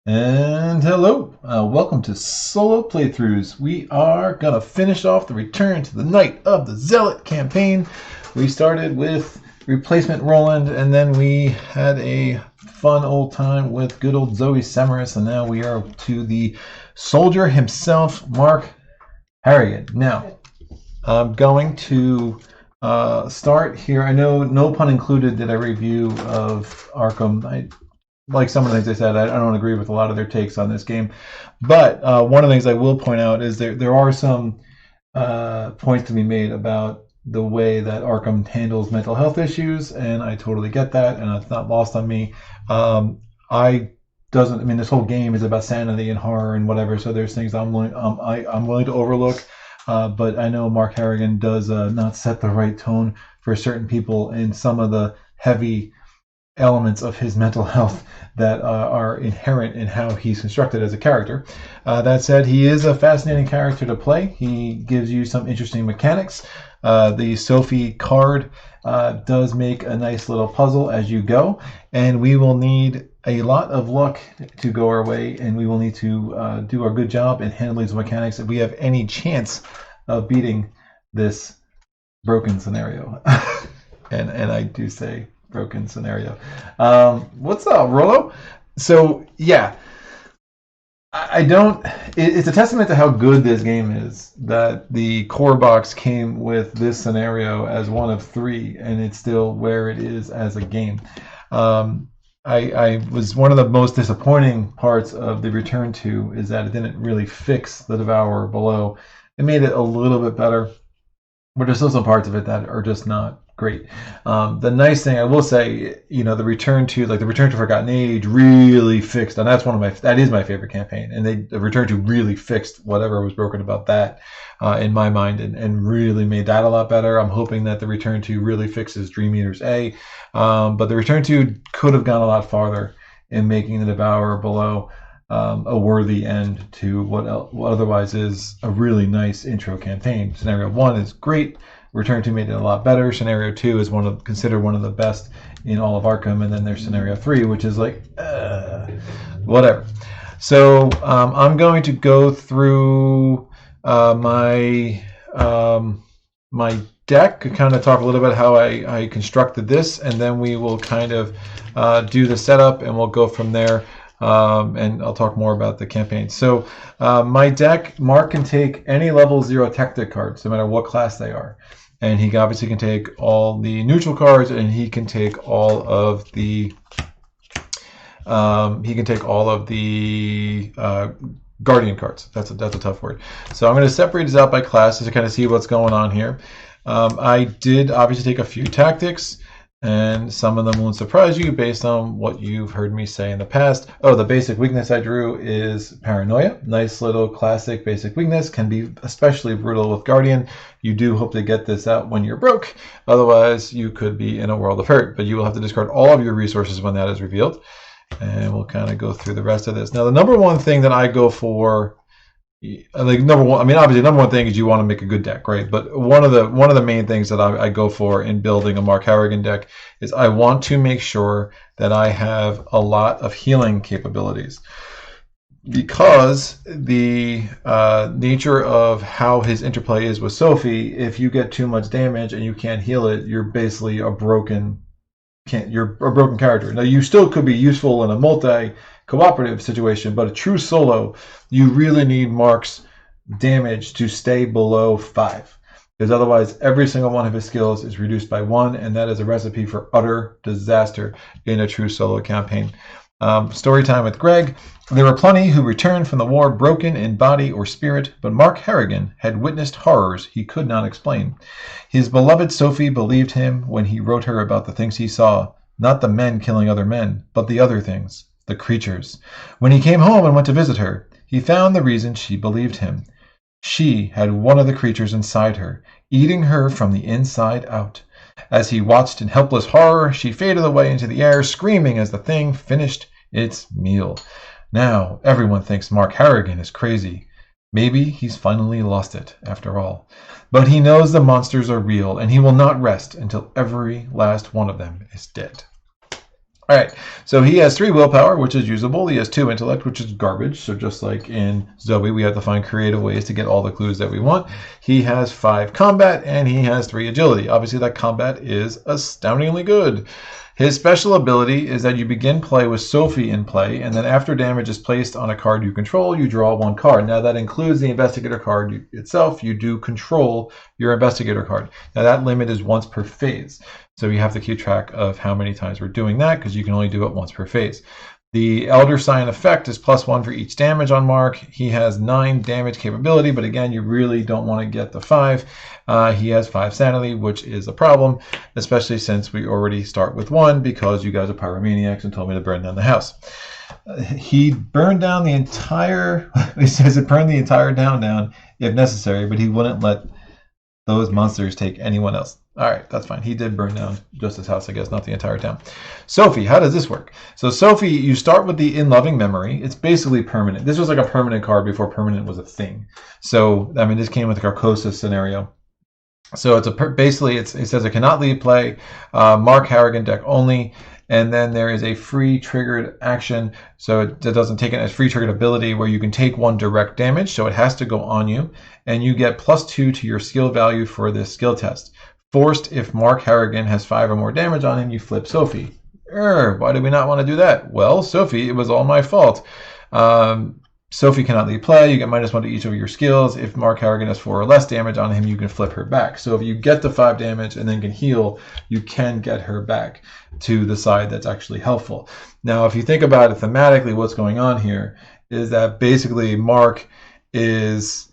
And hello, welcome to Solo Playthroughs. We are going to finish off the Return to the Night of the Zealot campaign. We started with replacement Roland, and then we had a fun old time with good old Zoey Semaris, and now we are to the soldier himself, Mark Harrigan. Now, I'm going to start here. I know, no pun included, did a review of Arkham. Like some of the things they said, I don't agree with a lot of their takes on this game. But one of the things I will point out is there are some points to be made about the way that Arkham handles mental health issues, and I totally get that, and it's not lost on me. This whole game is about sanity and horror and whatever, so there's things I'm willing to overlook. But I know Mark Harrigan does not set the right tone for certain people in some of the heavy elements of his mental health that are inherent in how he's constructed as a character. That said, he is a fascinating character to play. He gives you some interesting mechanics. The Sophie card does make a nice little puzzle as you go, and we will need a lot of luck to go our way, and we will need to do a good job in handling these mechanics if we have any chance of beating this broken scenario. and I do say broken scenario. What's up, Rolo? So yeah, it's a testament to how good this game is that the core box came with this scenario as one of three, and it's still where it is as a game. I was one of the most disappointing parts of the Return to is that it didn't really fix the Devourer Below. It made it a little bit better, but there's still some parts of it that are just not great. The nice thing I will say, the Return to Forgotten Age really fixed, and that is my favorite campaign. And the Return to really fixed whatever was broken about that in my mind, and really made that a lot better. I'm hoping that the Return to really fixes Dream Eaters A, but the Return to could have gone a lot farther in making the Devourer Below a worthy end to what otherwise is a really nice intro campaign. Scenario 1 is great. Return to made it a lot better. Scenario 2 is considered one of the best in all of Arkham, and then there's Scenario 3, which is like whatever. So I'm going to go through my deck, kind of talk a little bit how I constructed this, and then we will kind of do the setup, and we'll go from there. And I'll talk more about the campaign. So my deck, Mark can take any level 0 tactic cards, no matter what class they are. And he obviously can take all the neutral cards, and he can take all of the guardian cards. That's a tough word. So I'm going to separate these out by classes to kind of see what's going on here. I did obviously take a few tactics, and some of them won't surprise you based on what you've heard me say in the past. Oh, the basic weakness I drew is Paranoia. Nice little classic basic weakness. Can be especially brutal with Guardian. You do hope to get this out when you're broke. Otherwise, you could be in a world of hurt. But you will have to discard all of your resources when that is revealed. And we'll kind of go through the rest of this. Now, the number one thing that I go for, obviously number one thing is you want to make a good deck, right? But one of the main things that I go for in building a Mark Harrigan deck is I want to make sure that I have a lot of healing capabilities, because the nature of how his interplay is with Sophie, if you get too much damage and you can't heal it, you're basically a broken character. Now, you still could be useful in a multi-cooperative situation, but a true solo, you really need Mark's damage to stay below 5, because otherwise every single one of his skills is reduced by 1, and that is a recipe for utter disaster in a true solo campaign. Story time with Greg. There were plenty who returned from the war broken in body or spirit, but Mark Harrigan had witnessed horrors he could not explain. His beloved Sophie believed him when he wrote her about the things he saw, not the men killing other men, but the other things, the creatures. When he came home and went to visit her, he found the reason she believed him. She had one of the creatures inside her, eating her from the inside out. As he watched in helpless horror, she faded away into the air, screaming as the thing finished its meal. Now, everyone thinks Mark Harrigan is crazy. Maybe he's finally lost it, after all. But he knows the monsters are real, and he will not rest until every last one of them is dead. All right, so he has 3 willpower, which is usable. He has 2 intellect, which is garbage. So just like in Zoey, we have to find creative ways to get all the clues that we want. He has 5 combat, and he has 3 agility. Obviously, that combat is astoundingly good. His special ability is that you begin play with Sophie in play, and then after damage is placed on a card you control, you draw 1 card. Now, that includes the investigator card itself. You do control your investigator card. Now, that limit is once per phase. So you have to keep track of how many times we're doing that, because you can only do it once per phase. The Elder Sign effect is +1 for each damage on Mark. He has 9 damage capability, but again, you really don't want to get the 5. He has 5 sanity, which is a problem, especially since we already start with 1 because you guys are pyromaniacs and told me to burn down the house. He burned down the entire, he says it burned the entire town down if necessary, but he wouldn't let those monsters take anyone else. All right, that's fine. He did burn down just his house, I guess, not the entire town. Sophie, how does this work? So Sophie, you start with the In Loving Memory. It's basically permanent. This was like a permanent card before permanent was a thing. So, I mean, this came with the Carcosa scenario. So it's basically, it says it cannot leave play, Mark Harrigan deck only, and then there is a free triggered action. So it doesn't take it as free triggered ability where you can take 1 direct damage. So it has to go on you, and you get +2 to your skill value for this skill test. Forced, if Mark Harrigan has 5 or more damage on him, you flip Sophie. Why do we not want to do that? Well, Sophie, it was all my fault. Sophie cannot leave play. You get -1 to each of your skills. If Mark Harrigan has 4 or less damage on him, you can flip her back. So if you get the 5 damage and then can heal, you can get her back to the side that's actually helpful. Now, if you think about it thematically, what's going on here is that basically Mark is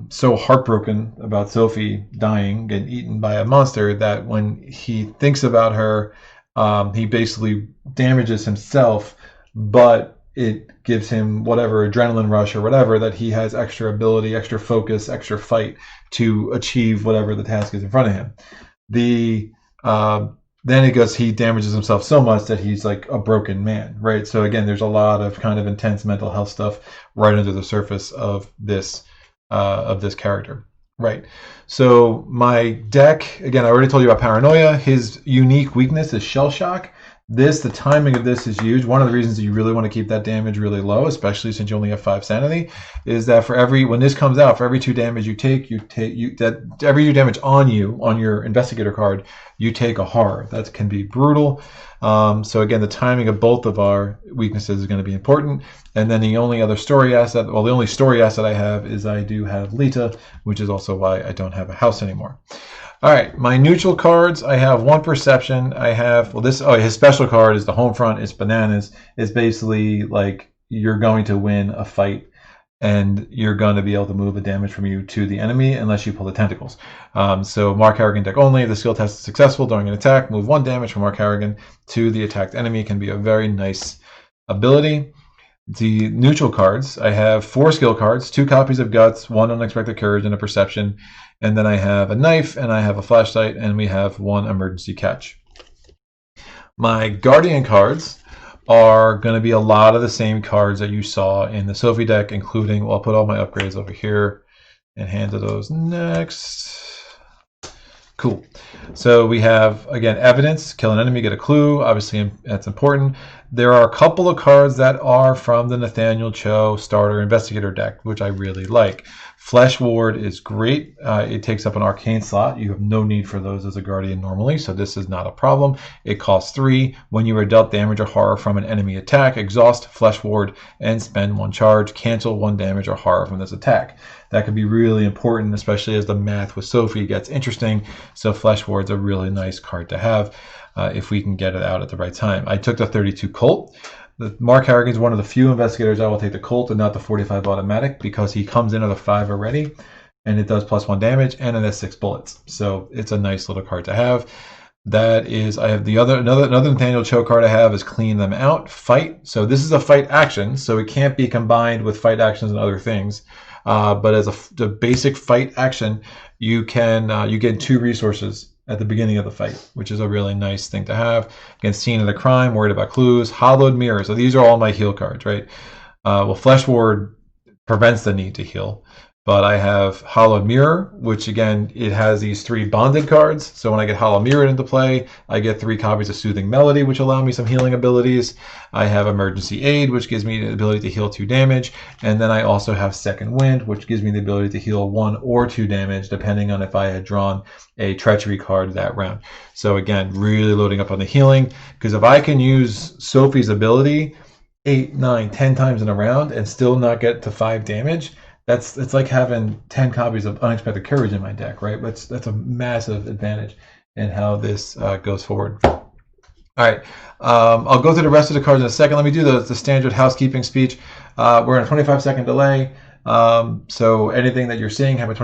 so heartbroken about Sophie dying, getting eaten by a monster, that when he thinks about her, he basically damages himself, but it gives him whatever adrenaline rush or whatever, that he has extra ability, extra focus, extra fight to achieve whatever the task is in front of him. Then it goes, he damages himself so much that he's like a broken man, right? So again, there's a lot of kind of intense mental health stuff right under the surface of this character, right? So my deck, again, I already told you about Paranoia. His unique weakness is Shell Shock. The timing of this is huge. One of the reasons that you really want to keep that damage really low, especially since you only have 5 sanity, is that when this comes out, for every 2 damage you take, every 2 damage on you, on your investigator card, you take a horror. That can be brutal. So again, the timing of both of our weaknesses is going to be important. And then the only story asset I have is I do have Lita, which is also why I don't have a house anymore. All right, my neutral cards, I have 1 perception. I have, his special card is the home front. It's bananas. It's basically like you're going to win a fight and you're going to be able to move a damage from you to the enemy unless you pull the tentacles. So Mark Harrigan deck only. If the skill test is successful during an attack, move 1 damage from Mark Harrigan to the attacked enemy. Can be a very nice ability. The neutral cards, I have 4 skill cards, 2 copies of Guts, 1 Unexpected Courage, and a Perception. And then I have a Knife, and I have a Flashlight, and we have 1 Emergency Catch. My Guardian cards are going to be a lot of the same cards that you saw in the Sophie deck, including, well, I'll put all my upgrades over here and hand to those next. Cool. So we have, again, evidence, kill an enemy, get a clue. Obviously, that's important. There are a couple of cards that are from the Nathaniel Cho starter investigator deck, which I really like. Flesh Ward is great. It takes up an arcane slot. You have no need for those as a guardian normally, so this is not a problem. It costs 3. When you are dealt damage or horror from an enemy attack, exhaust Flesh Ward and spend 1 charge. Cancel 1 damage or horror from this attack. That could be really important, especially as the math with Sophie gets interesting. So Flesh Ward's a really nice card to have if we can get it out at the right time. I took the 32 Colt. Mark Harrigan is one of the few investigators I will take the Colt and not the 45 automatic, because he comes in at a 5 already, and it does +1 damage, and it has 6 bullets. So it's a nice little card to have. That is, I have another Nathaniel Cho card I have is Clean Them Out, Fight. So this is a fight action, so it can't be combined with fight actions and other things. But as the basic fight action, you get 2 resources at the beginning of the fight, which is a really nice thing to have. Against Scene of the Crime, Worried About Clues, Hollowed Mirror. So these are all my heal cards, right? Well, Flesh Ward prevents the need to heal. But I have Hallowed Mirror, which again, it has these 3 bonded cards. So when I get Hallowed Mirror into play, I get 3 copies of Soothing Melody, which allow me some healing abilities. I have Emergency Aid, which gives me the ability to heal 2 damage. And then I also have Second Wind, which gives me the ability to heal 1 or 2 damage, depending on if I had drawn a Treachery card that round. So again, really loading up on the healing, because if I can use Sophie's ability 8, 9, 10 times in a round and still not get to 5 damage, it's like having 10 copies of Unexpected Courage in my deck, right? That's a massive advantage in how this goes forward. All right, I'll go through the rest of the cards in a second. Let me do the standard housekeeping speech. We're in a 25-second delay, so anything that you're seeing happened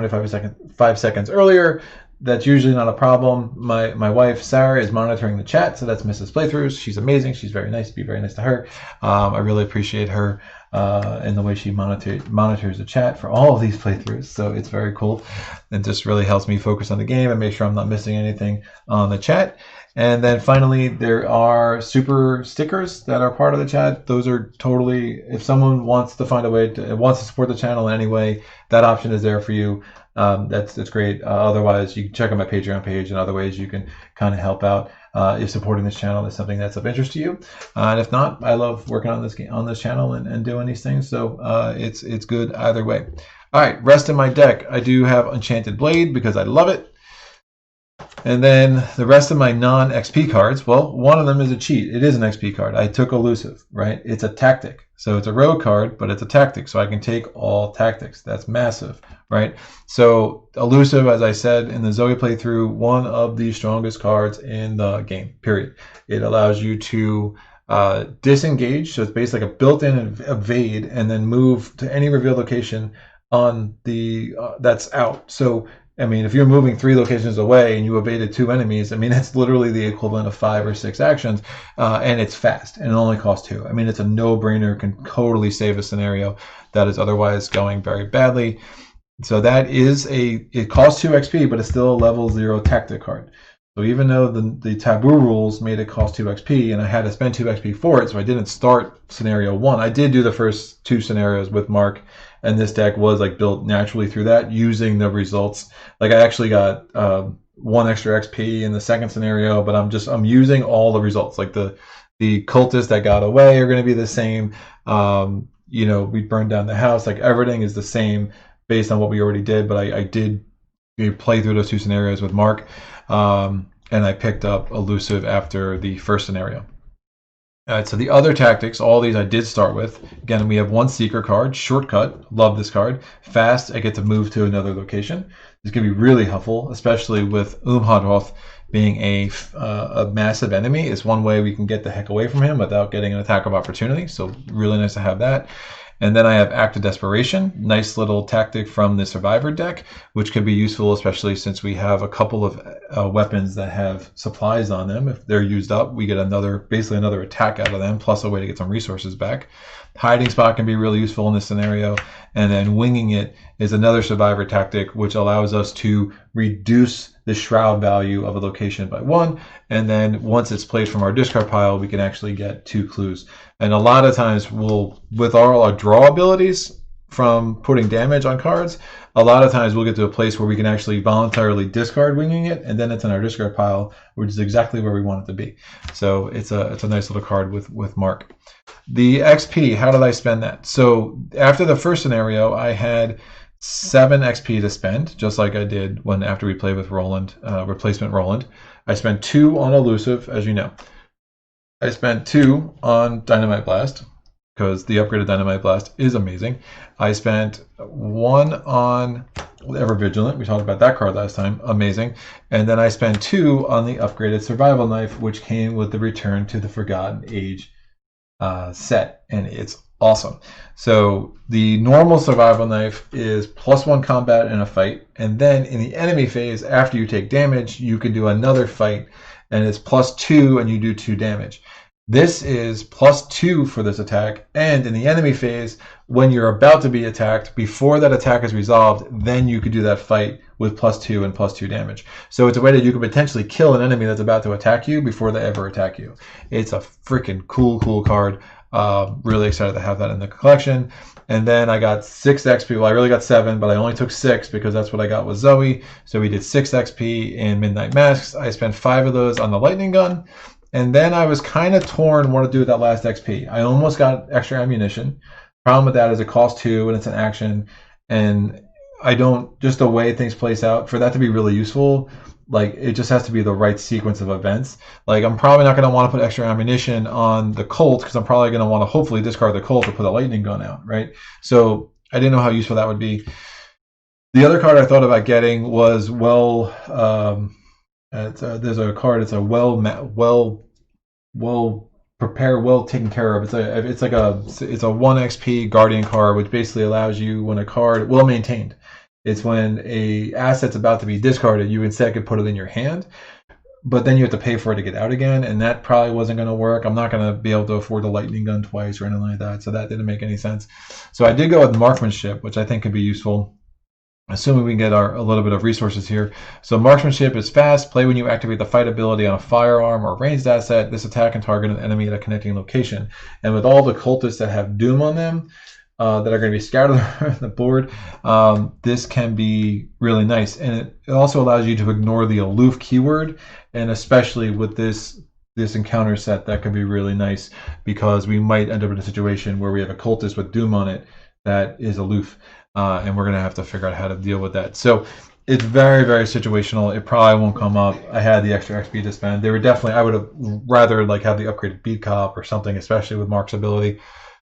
5 seconds earlier. That's usually not a problem. My wife, Sarah, is monitoring the chat, so that's Mrs. Playthroughs. She's amazing. She's very nice. Be very nice to her. I really appreciate her and the way she monitors the chat for all of these playthroughs. So it's very cool. It just really helps me focus on the game and make sure I'm not missing anything on the chat. And then finally, there are super stickers that are part of the chat. Those are totally, if someone wants to find a way wants to support the channel in any way, that option is there for you. That's great. Otherwise, you can check out my Patreon page and other ways you can kind of help out if supporting this channel is something that's of interest to you. And if not, I love working on this channel and doing these things. So it's good either way. All right, rest of my deck. I do have Enchanted Blade because I love it. And then the rest of my non-XP cards, well, one of them is a cheat. It is an XP card. I took Elusive, right? It's a tactic. So it's a rogue card, but it's a tactic. So I can take all tactics. That's massive, right? So Elusive, as I said in the Zoey playthrough, one of the strongest cards in the game, period. It allows you to disengage. So it's basically like a built-in evade and then move to any revealed location on the that's out. So I mean, if you're moving 3 locations away and you evaded 2 enemies, I mean, that's literally the equivalent of 5 or 6 actions, and it's fast, and it only costs 2. I mean, it's a no-brainer, can totally save a scenario that is otherwise going very badly. So that is it costs 2 XP, but it's still a level 0 tactic card. So even though the taboo rules made it cost 2 XP, and I had to spend 2 XP for it, so I didn't start scenario 1. I did do the first 2 scenarios with Mark, and this deck was like built naturally through that using the results. Like I actually got 1 extra XP in the second scenario, but I'm using all the results. Like the cultists that got away are going to be the same. You know, we burned down the house. Like everything is the same based on what we already did. But I did play through those 2 scenarios with Mark, and I picked up Elusive after the first scenario. So the other tactics, all these I did start with. Again, we have 1 Seeker card, Shortcut. Love this card. Fast, I get to move to another location. This can be really helpful, especially with Umordhoth being a massive enemy. It's one way we can get the heck away from him without getting an attack of opportunity. So really nice to have that. And then I have Act of Desperation, nice little tactic from the Survivor deck, which can be useful, especially since we have a couple of weapons that have supplies on them. If they're used up, we get basically another attack out of them, plus a way to get some resources back. Hiding Spot can be really useful in this scenario. And then Winging It is another Survivor tactic, which allows us to reduce the shroud value of a location by 1. And then once it's played from our discard pile, we can actually get 2 clues. And a lot of times with all our draw abilities from putting damage on cards, a lot of times we'll get to a place where we can actually voluntarily discard Winging It, and then it's in our discard pile, which is exactly where we want it to be. So it's a nice little card with Mark. The XP, how did I spend that? So after the first scenario, I had 7 XP to spend, just like I did after we played with Roland, replacement Roland. I spent 2 on Elusive, as you know. I spent 2 on Dynamite Blast, because the upgraded Dynamite Blast is amazing. I spent 1 on Ever Vigilant. We talked about that card last time. Amazing. And then I spent 2 on the upgraded Survival Knife, which came with the Return to the Forgotten Age set, and it's awesome. So the normal Survival Knife is +1 combat in a fight, and then in the enemy phase, after you take damage, you can do another fight, and it's +2, and you do 2 damage. This is +2 for this attack, and in the enemy phase, when you're about to be attacked, before that attack is resolved, then you could do that fight with +2 and +2 damage. So it's a way that you can potentially kill an enemy that's about to attack you before they ever attack you. It's a freaking cool card. Really excited to have that in the collection. And then I got 6 XP. Well, I really got 7, but I only took 6 because that's what I got with Zoey. So we did 6 XP in Midnight Masks. I spent 5 of those on the lightning gun. And then I was kind of torn what to do with that last XP. I almost got extra ammunition. Problem with that is it costs 2 and it's an action. And I don't, just the way things place out, for that to be really useful, like it just has to be the right sequence of events. Like I'm probably not going to want to put extra ammunition on the Colt because I'm probably going to want to hopefully discard the Colt to put a lightning gun out, right? So I didn't know how useful that would be. The other card I thought about getting was there's a card. It's a well prepared, well taken care of. It's a 1 XP Guardian card, which basically allows you when a card well maintained. It's when a asset's about to be discarded, you instead could put it in your hand, but then you have to pay for it to get out again, and that probably wasn't going to work. I'm not going to be able to afford the lightning gun twice or anything like that, so that didn't make any sense. So I did go with marksmanship, which I think could be useful, assuming we can get a little bit of resources here. So marksmanship is fast. Play when you activate the fight ability on a firearm or ranged asset. This attack can target an enemy at a connecting location. And with all the cultists that have Doom on them, that are going to be scattered around the board, this can be really nice. And it also allows you to ignore the aloof keyword, and especially with this encounter set, that could be really nice because we might end up in a situation where we have a cultist with Doom on it that is aloof, and we're going to have to figure out how to deal with that. So it's very, very situational. It probably won't come up. I had the extra XP to spend. They were definitely, I would have rather like have the upgraded beat cop or something, especially with Mark's ability.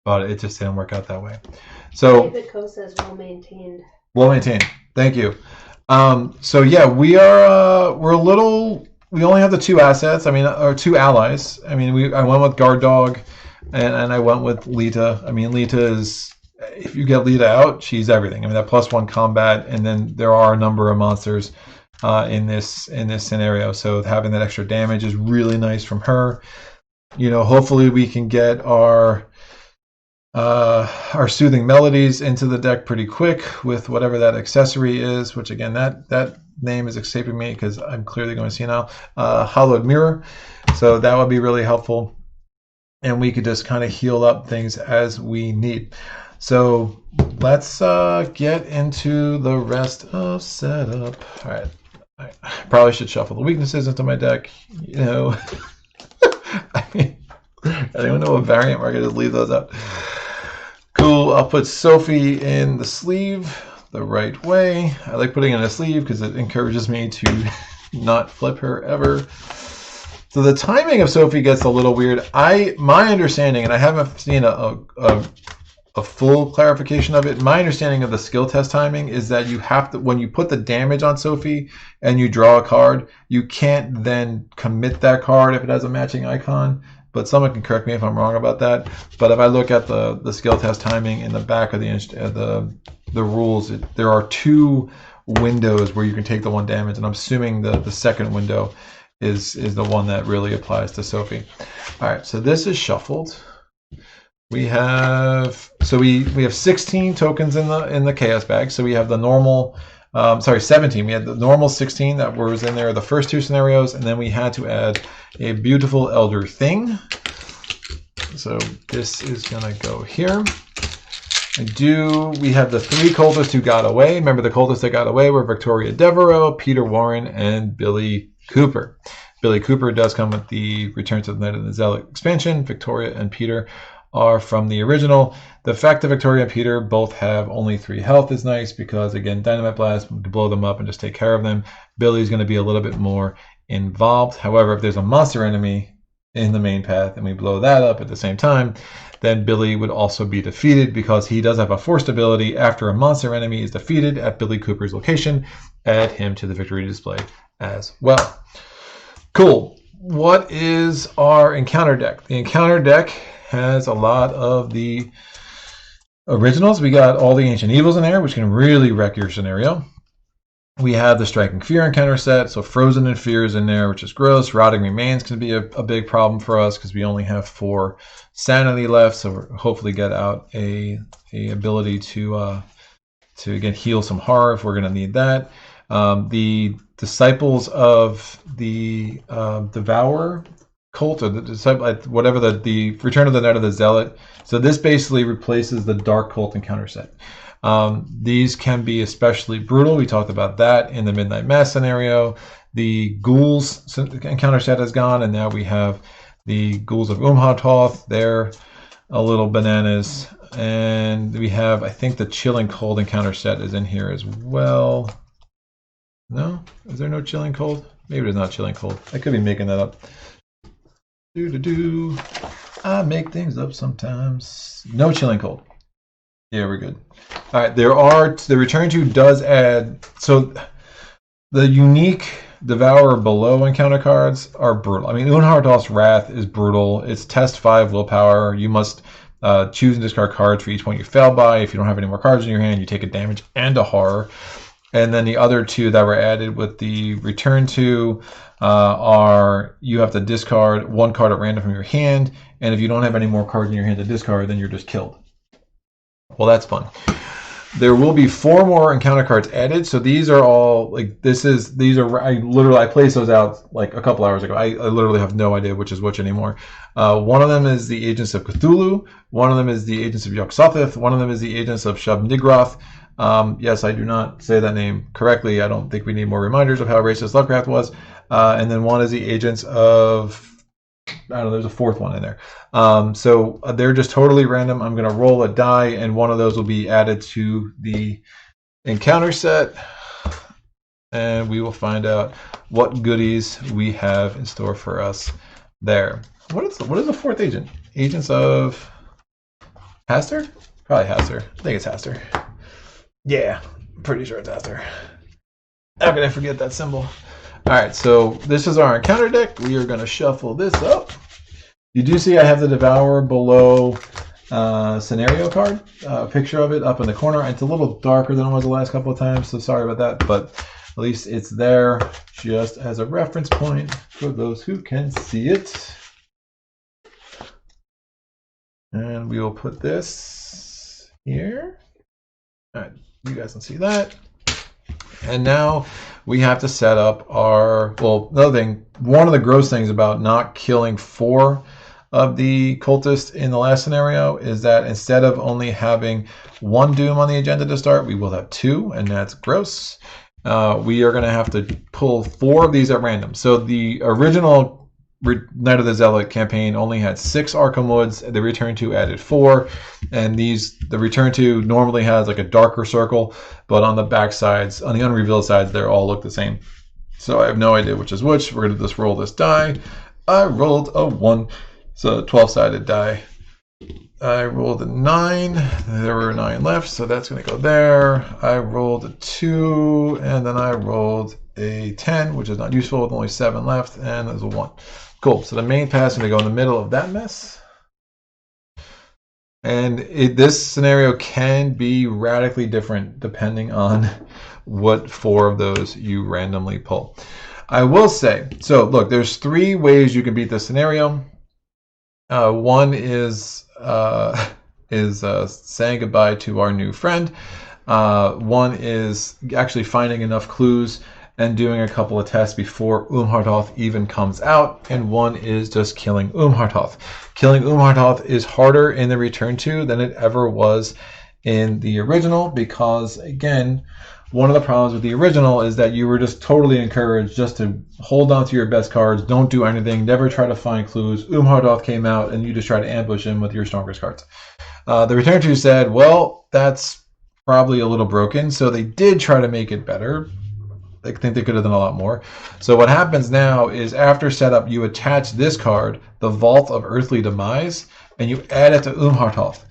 But it just didn't work out that way. So David Coe says well maintained. Well maintained. Thank you. So yeah, we're a little. We only have the 2 assets. I mean, or 2 allies. I mean, I went with Guard Dog, and I went with Lita. I mean, Lita is. If you get Lita out, she's everything. I mean, that +1 combat, and then there are a number of monsters in this scenario. So having that extra damage is really nice from her. You know, hopefully we can get our soothing melodies into the deck pretty quick with whatever that accessory is, which again that name is escaping me because I'm clearly going to see now. Hollowed Mirror, so that would be really helpful, and we could just kind of heal up things as we need. So let's get into the rest of setup. All right, I probably should shuffle the weaknesses into my deck. You know, I mean, I don't even know what variant where I can just leave those up. Cool, I'll put Sophie in the sleeve the right way. I like putting it in a sleeve because it encourages me to not flip her ever. So the timing of Sophie gets a little weird. My understanding, and I haven't seen a full clarification of it, my understanding of the skill test timing is that you have to, when you put the damage on Sophie and you draw a card, you can't then commit that card if it has a matching icon. But someone can correct me if I'm wrong about that. But if I look at the skill test timing in the back of the rules, there are 2 windows where you can take the 1 damage, and I'm assuming the second window is the one that really applies to Sophie. All right, so this is shuffled. We have 16 tokens in the chaos bag. So we have the normal. 17. We had the normal 16 that was in there the first 2 scenarios, and then we had to add a beautiful elder thing. So this is gonna go here. We have the 3 cultists who got away. Remember, the cultists that got away were Victoria Devereaux, Peter Warren, and Billy Cooper. Billy Cooper does come with the Return to the Night of the Zealot expansion. Victoria and Peter are from the original. The fact that Victoria and Peter both have only 3 health is nice because, again, Dynamite Blast, to blow them up and just take care of them. Billy's going to be a little bit more involved. However, if there's a monster enemy in the main path and we blow that up at the same time, then Billy would also be defeated because he does have a forced ability. After a monster enemy is defeated at Billy Cooper's location, add him to the victory display as well. Cool. What is our encounter deck? The encounter deck has a lot of the originals. We got all the Ancient Evils in there, which can really wreck your scenario. We have the Striking Fear encounter set, so Frozen in Fear is in there, which is gross. Rotting Remains can be a big problem for us because we only have 4 sanity left, so we'll hopefully get out a ability to again heal some horror if we're going to need that. The Disciples of the Devourer cult or whatever the Return of the Night of the Zealot. So this basically replaces the dark cult encounter set. These can be especially brutal. We talked about that in the Midnight Mass scenario. The ghouls encounter set has gone, and now we have the ghouls of Umordhoth. They're a little bananas. And we have, I think, the Chilling Cold encounter set is in here as well. No? Is there no Chilling Cold? Maybe there's not Chilling Cold. I could be making that up. I make things up sometimes. No Chilling Cold. Yeah, we're good. All right, the Return to does add, so the unique Devourer Below encounter cards are brutal. I mean, Umordhoth's Wrath is brutal. It's test 5 willpower. You must choose and discard cards for each one you fail by. If you don't have any more cards in your hand, you take a damage and a horror. And then the other two that were added with the Return to are you have to discard one card at random from your hand, and if you don't have any more cards in your hand to discard, then you're just killed. Well, that's fun. There will be 4 more encounter cards added. So these are all like I placed those out like a couple hours ago. I literally have no idea which is which anymore. One of them is the Agents of Cthulhu. One of them is the Agents of Yog-Sothoth. One of them is the Agents of Shub-Nigroth. Yes, I do not say that name correctly. I don't think we need more reminders of how racist Lovecraft was. And then one is the Agents of, I don't know, there's a 4th one in there. So they're just totally random. I'm going to roll a die, and one of those will be added to the encounter set. And we will find out what goodies we have in store for us there. What is the 4th agent? Agents of Hastur? Probably Hastur. I think it's Hastur. Yeah, I'm pretty sure it's Hastur. How could I forget that symbol? Alright, so this is our encounter deck. We are going to shuffle this up. You do see I have the Devourer Below scenario card, picture of it up in the corner. It's a little darker than it was the last couple of times, so sorry about that, but at least it's there just as a reference point for those who can see it. And we will put this here. Alright, you guys can see that. And now we have to set up our, well, another thing, one of the gross things about not killing 4 of the cultists in the last scenario is that instead of only having 1 doom on the agenda to start, we will have 2, and that's gross. We are going to have to pull 4 of these at random. So the original Night of the Zealot campaign only had 6 Arkham Woods. The Return to added 4, and the Return to normally has like a darker circle, but on the back sides, on the unrevealed sides, they all look the same. So I have no idea which is which. We're going to just roll this die. I rolled a 1. It's a 12-sided die. I rolled a 9. There were 9 left, so that's going to go there. I rolled a 2, and then I rolled a 10, which is not useful with only 7 left, and there's a 1. Cool. So the main pass is going to go in the middle of that mess. And this scenario can be radically different depending on what 4 of those you randomly pull. I will say, so look, there's 3 ways you can beat this scenario. One is saying goodbye to our new friend. One is actually finding enough clues and doing a couple of tests before Umordhoth even comes out, and one is just killing Umordhoth. Killing Umordhoth is harder in the Return to than it ever was in the original, because again, one of the problems with the original is that you were just totally encouraged just to hold on to your best cards, don't do anything, never try to find clues. Umordhoth came out and you just try to ambush him with your strongest cards. The Return to said, well, that's probably a little broken, so they did try to make it better. I think they could have done a lot more. So what happens now is after setup, you attach this card, the Vault of Earthly Demise, and you add it to Umordhoth.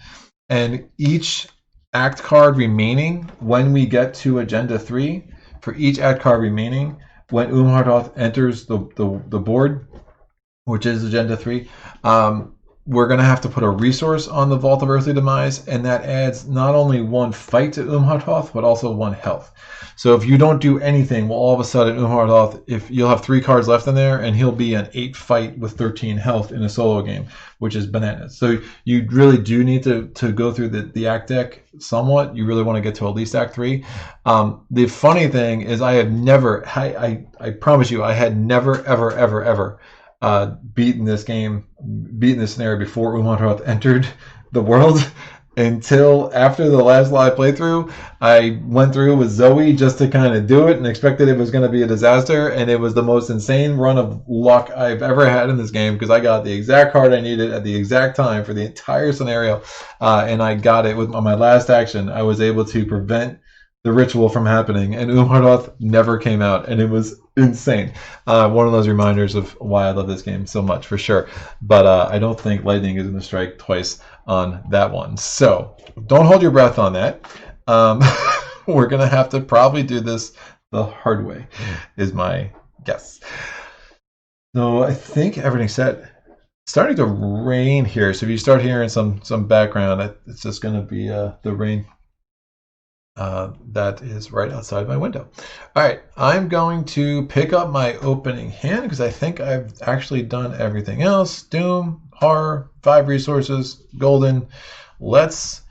And each act card remaining, when we get to Agenda 3, for each act card remaining, when Umordhoth enters the board, which is Agenda 3, we're going to have to put a resource on the Vault of Earthly Demise, and that adds not only 1 fight to Umordhoth, but also 1 health. So if you don't do anything, well, all of a sudden Umordhoth, if you'll have 3 cards left in there, and he'll be an 8 fight with 13 health in a solo game, which is bananas. So you really do need to go through the act deck somewhat. You really want to get to at least Act 3. The funny thing is I have never, I promise you, I had never, ever, ever, ever beaten this scenario before Umordhoth entered the world. Until after the last live playthrough, I went through with Zoey just to kind of do it and expected it was going to be a disaster, and it was the most insane run of luck I've ever had in this game because I got the exact card I needed at the exact time for the entire scenario, and I got it with my last action. I was able to prevent the ritual from happening, and Umordhoth never came out, and it was insane. One of those reminders of why I love this game so much, for sure. But I don't think lightning is going to strike twice on that one. So don't hold your breath on that. We're going to have to probably do this the hard way, is my guess. So I think everything's set. It's starting to rain here, so if you start hearing some background, it's just going to be the rain. That is right outside my window. All right, I'm going to pick up my opening hand because I think I've actually done everything else. Doom, horror, 5 resources, golden. Let's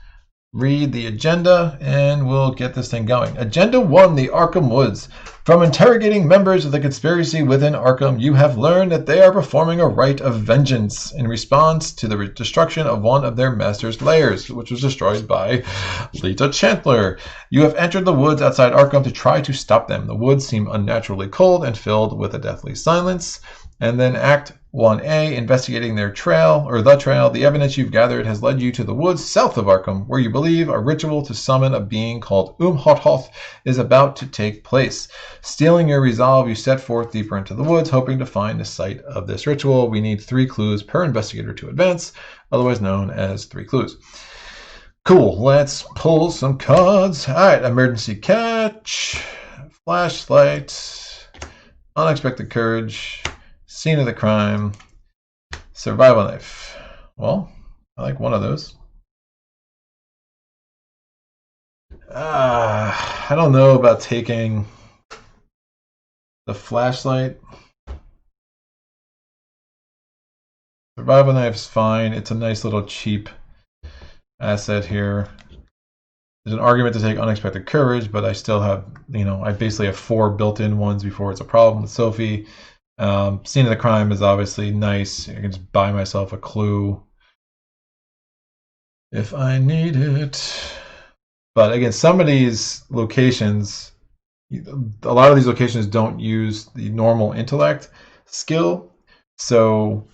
read the agenda and we'll get this thing going. Agenda 1, the Arkham Woods. From interrogating members of the conspiracy within Arkham, you have learned that they are performing a rite of vengeance in response to the destruction of one of their master's lairs, which was destroyed by Lita Chantler. You have entered the woods outside Arkham to try to stop them. The woods seem unnaturally cold and filled with a deathly silence. And then Act 1A, investigating their trail, or the trail. The evidence you've gathered has led you to the woods south of Arkham, where you believe a ritual to summon a being called Umordhoth is about to take place. Stealing your resolve, you set forth deeper into the woods, hoping to find the site of this ritual. We need 3 clues per investigator to advance, otherwise known as 3 clues. Cool, let's pull some cards. All right, emergency catch, flashlight, unexpected courage, scene of the crime, survival knife. Well, I like one of those. I don't know about taking the flashlight. Survival knife's fine. It's a nice little cheap asset here. There's an argument to take unexpected courage, but I still have, I basically have 4 built-in ones before it's a problem with Sophie. Scene of the crime is obviously nice. I can just buy myself a clue if I need it. But again, some of these locations, a lot of these locations don't use the normal intellect skill. So,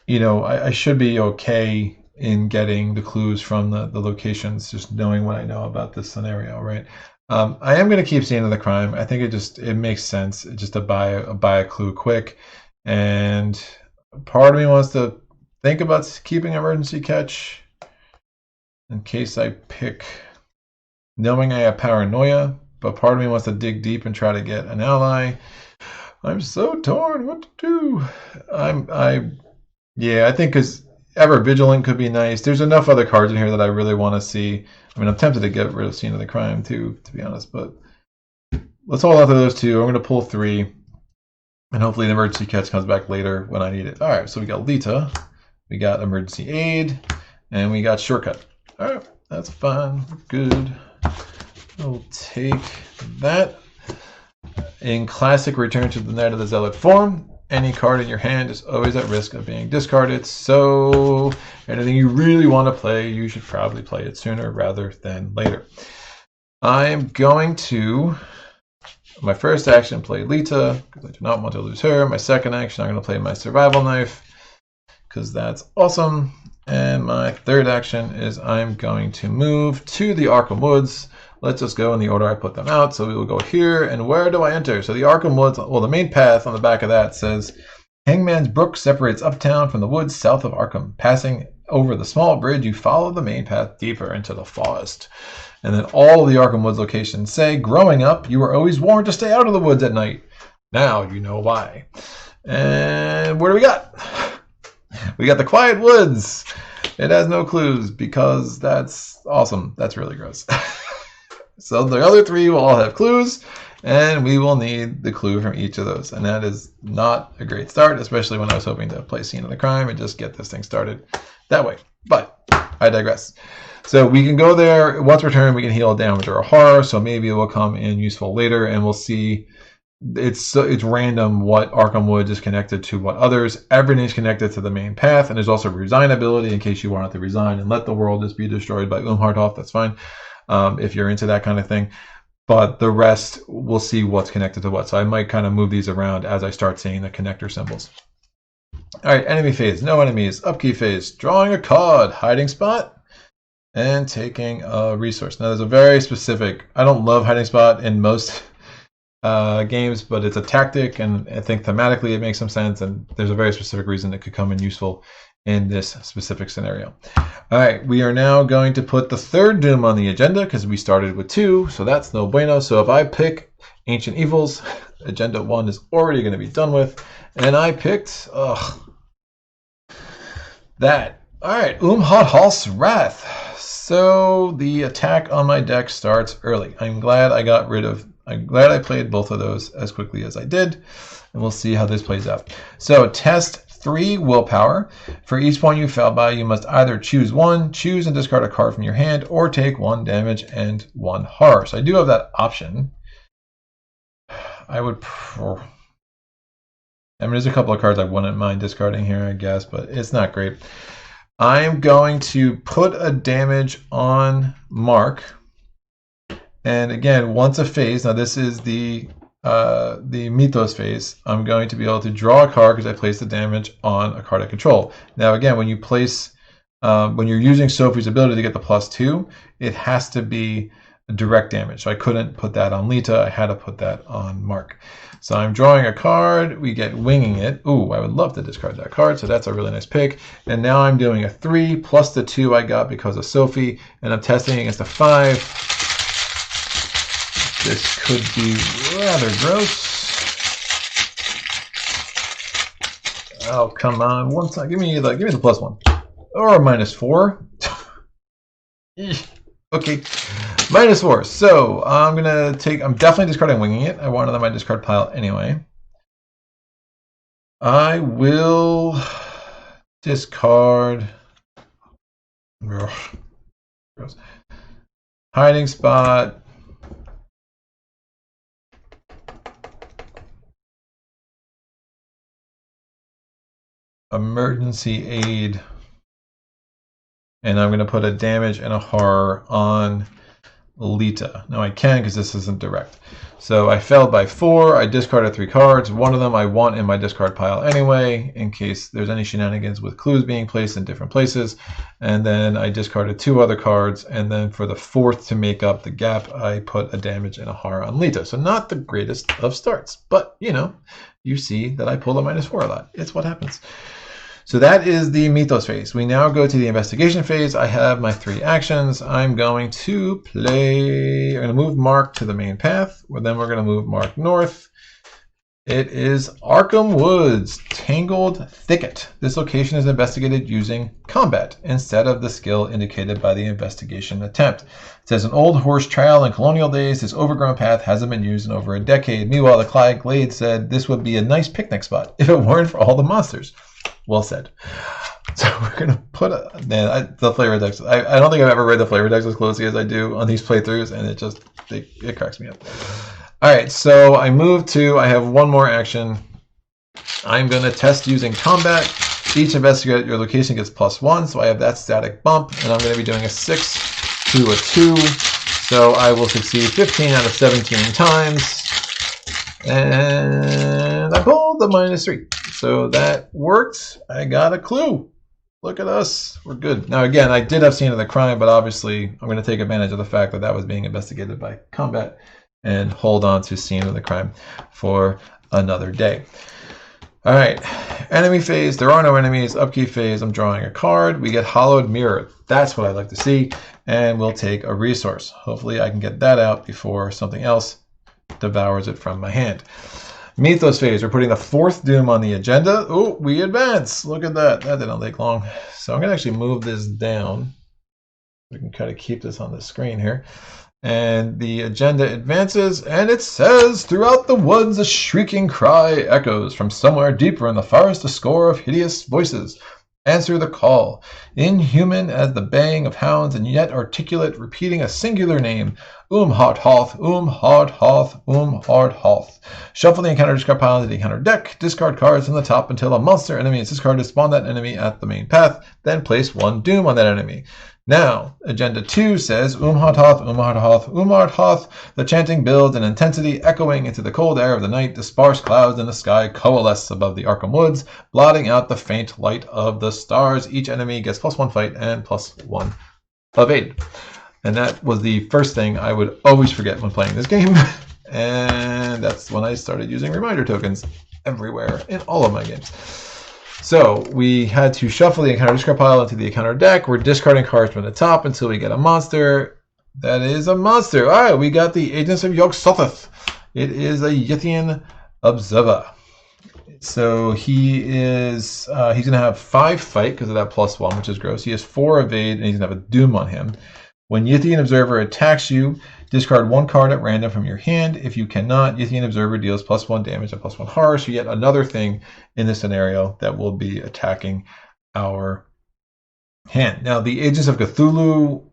I should be okay in getting the clues from the locations, just knowing what I know about this scenario, right? I am going to keep scene of the crime. I think it makes sense just to buy a clue quick. And part of me wants to think about keeping emergency catch in case I pick, knowing I have paranoia, but part of me wants to dig deep and try to get an ally. I'm so torn what to do. I think because Ever Vigilant could be nice. There's enough other cards in here that I really want to see. I mean, I'm tempted to get rid of Scene of the Crime too, to be honest, but let's hold out to those 2. I'm going to pull 3, and hopefully the emergency catch comes back later when I need it. All right, so we got Lita, we got emergency aid, and we got shortcut. All right, that's fine, good. We'll take that. In classic Return to the Night of the Zealot form, any card in your hand is always at risk of being discarded, so anything you really want to play, you should probably play it sooner rather than later. I'm going to, my first action, play Lita, because I do not want to lose her. My second action, I'm going to play my survival knife, because that's awesome. And my third action is I'm going to move to the Arkham Woods. Let's just go in the order I put them out. So we will go here, and where do I enter? So the Arkham Woods, well, the main path on the back of that says, Hangman's Brook separates uptown from the woods south of Arkham. Passing over the small bridge, you follow the main path deeper into the forest. And then all of the Arkham Woods locations say, growing up, you were always warned to stay out of the woods at night. Now you know why. And what do we got? We got the Quiet Woods. It has no clues because that's awesome. That's really gross. So the other 3 will all have clues, and we will need the clue from each of those. And that is not a great start, especially when I was hoping to play Scene of the Crime and just get this thing started that way. But I digress. So we can go there. Once we're turned, we can heal damage or a horror, so maybe it will come in useful later, and we'll see it's random what Arkham Woods is connected to what others. Everything's connected to the main path, and there's also resign ability in case you want to resign and let the world just be destroyed by Umordhoth. That's fine if you're into that kind of thing. But the rest, we'll see what's connected to what. So I might kind of move these around as I start seeing the connector symbols. All right, enemy phase, no enemies. Upkeep phase, drawing a card, hiding spot, and taking a resource. Now there's a very specific, I don't love hiding spot in most games, but it's a tactic, and I think thematically it makes some sense, and there's a very specific reason it could come in useful in this specific scenario. All right, we are now going to put the third Doom on the agenda because we started with 2, so that's no bueno. So if I pick Ancient Evils, Agenda 1 is already going to be done with, and I picked that. All right, Umordhoth's Wrath. So the attack on my deck starts early. I'm glad I played both of those as quickly as I did, and we'll see how this plays out. So test 3 willpower. For each one you fell by, you must either choose and discard a card from your hand, or take 1 damage and 1 horror. So I do have that option. I mean, there's a couple of cards I wouldn't mind discarding here, I guess, but it's not great. I'm going to put a damage on Mark. And again, once a phase, now this is the Mythos phase, I'm going to be able to draw a card because I placed the damage on a card I control. Now again, when you place, when you're using Sophie's ability to get the +2, it has to be direct damage. So I couldn't put that on Lita, I had to put that on Mark. So I'm drawing a card, we get Winging It. Ooh, I would love to discard that card, so that's a really nice pick. And now I'm doing a 3 plus the 2 I got because of Sophie, and I'm testing against a 5. This could be rather gross. Oh, come on. One time. Give me the +1. Or a -4. Okay. -4. So I'm definitely discarding Winging It. I wanted on my discard pile anyway. I will discard gross. Hiding spot. Emergency aid, and I'm going to put a damage and a horror on Lita. Now I can because this isn't direct. So I failed by 4. I discarded 3 cards. One of them I want in my discard pile anyway, in case there's any shenanigans with clues being placed in different places. And then I discarded 2 other cards, and then for the 4th to make up the gap, I put a damage and a horror on Lita. So not the greatest of starts, but you see that I pull a -4 a lot. It's what happens. So that is the Mythos phase. We now go to the investigation phase. I have my 3 actions. I'm going to move Mark to the main path. Then we're going to move Mark north. It is Arkham Woods, Tangled Thicket. This location is investigated using combat instead of the skill indicated by the investigation attempt. It says, an old horse trail in colonial days, this overgrown path hasn't been used in over a decade. Meanwhile, the Clyde Glade said this would be a nice picnic spot if it weren't for all the monsters. Well said. So we're going to put the flavor text. I don't think I've ever read the flavor text as closely as I do on these playthroughs, and it cracks me up. All right, so I have 1 more action. I'm going to test using combat. Each investigator at your location gets +1, so I have that static bump, and I'm going to be doing a 6 to a 2. So I will succeed 15 out of 17 times. And I pulled the -3. So that worked. I got a clue. Look at us. We're good. Now, again, I did have scene of the crime, but obviously I'm going to take advantage of the fact that that was being investigated by combat and hold on to scene of the crime for another day. All right. Enemy phase. There are no enemies. Upkeep phase. I'm drawing a card. We get Hollowed Mirror. That's what I like to see. And we'll take a resource. Hopefully I can get that out before something else devours it from my hand. Mythos phase. We're putting the 4th Doom on the agenda. Oh, we advance. Look at that. That didn't take long. So I'm going to actually move this down. We can kind of keep this on the screen here. And the agenda advances, and it says, throughout the woods a shrieking cry echoes. From somewhere deeper in the forest, a score of hideous voices. Answer the call. Inhuman as the baying of hounds, and yet articulate, repeating a singular name. Umordhoth, Umordhoth, Umordhoth. Shuffle the encounter discard pile into the encounter deck. Discard cards from the top until a monster enemy is discarded. Spawn that enemy at the main path. Then place 1 doom on that enemy. Now, Agenda 2 says, Umordhoth, Umordhoth, Umordhoth. The chanting builds in intensity, echoing into the cold air of the night. The sparse clouds in the sky coalesce above the Arkham woods, blotting out the faint light of the stars. Each enemy gets +1 fight and +1 evade. And that was the first thing I would always forget when playing this game. And that's when I started using reminder tokens everywhere in all of my games. So we had to shuffle the encounter discard pile into the encounter deck. We're discarding cards from the top until we get a monster. That is a monster. All right, we got the Agents of Yog-Sothoth. It is a Yithian Observer. So he is he's gonna have 5 fight because of that +1, which is gross. He has 4 evade, and he's gonna have a doom on him. When Yithian Observer attacks you, discard 1 card at random from your hand. If you cannot, Yithian Observer deals +1 damage and +1 horror. So yet another thing in this scenario that will be attacking our hand. Now the Agents of Cthulhu,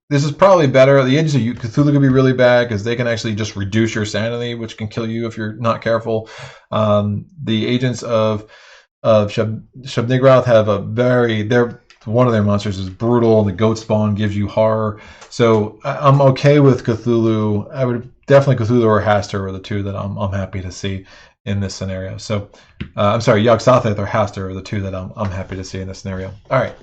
this is probably better. The Agents of Cthulhu can be really bad because they can actually just reduce your sanity, which can kill you if you're not careful. The Agents of Shub-Niggurath have a very, one of their monsters is brutal, and the goat spawn gives you horror. So I'm okay with Cthulhu. I would definitely Cthulhu or Hastur are the 2 that I'm happy to see in this scenario. So I'm sorry, Yog-Sothoth or Hastur are the 2 that I'm happy to see in this scenario. All right,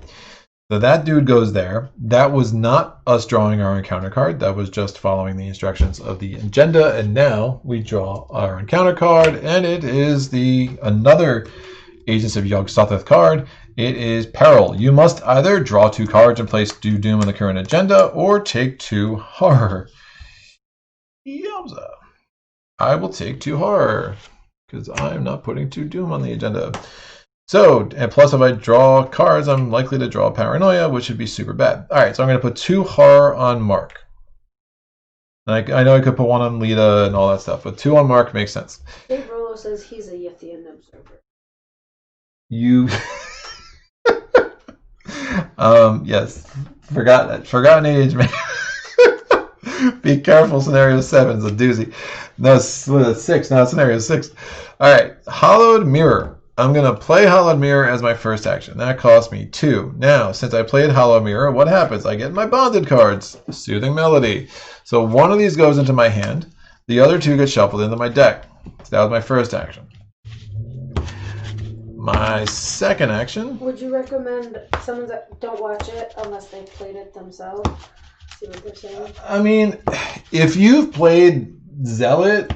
so that dude goes there. That was not us drawing our encounter card. That was just following the instructions of the agenda. And now we draw our encounter card, and it is another Agents of Yog-Sothoth card. It is Peril. You must either draw 2 cards and place 2 doom on the current agenda, or take 2 horror. Yowza. I will take 2 horror, because I'm not putting 2 doom on the agenda. So, and plus if I draw cards, I'm likely to draw Paranoia, which would be super bad. Alright, so I'm going to put 2 horror on Mark. I know I could put 1 on Lita and all that stuff, but 2 on Mark makes sense. Dave Rolo says he's a Yithian Observer. You... yes, forgotten age, man. Be careful, scenario 7 is a doozy. No, it's 6. Now scenario 6. All right, Hollowed Mirror. I'm gonna play Hollowed Mirror as my first action. That cost me 2. Now, since I played Hollowed Mirror, what happens? I get my bonded cards. Soothing Melody. So 1 of these goes into my hand. The other 2 get shuffled into my deck. So that was my first action. My second action. Would you recommend someone that don't watch it unless they've played it themselves? See what they're saying? I mean, if you've played Zealot,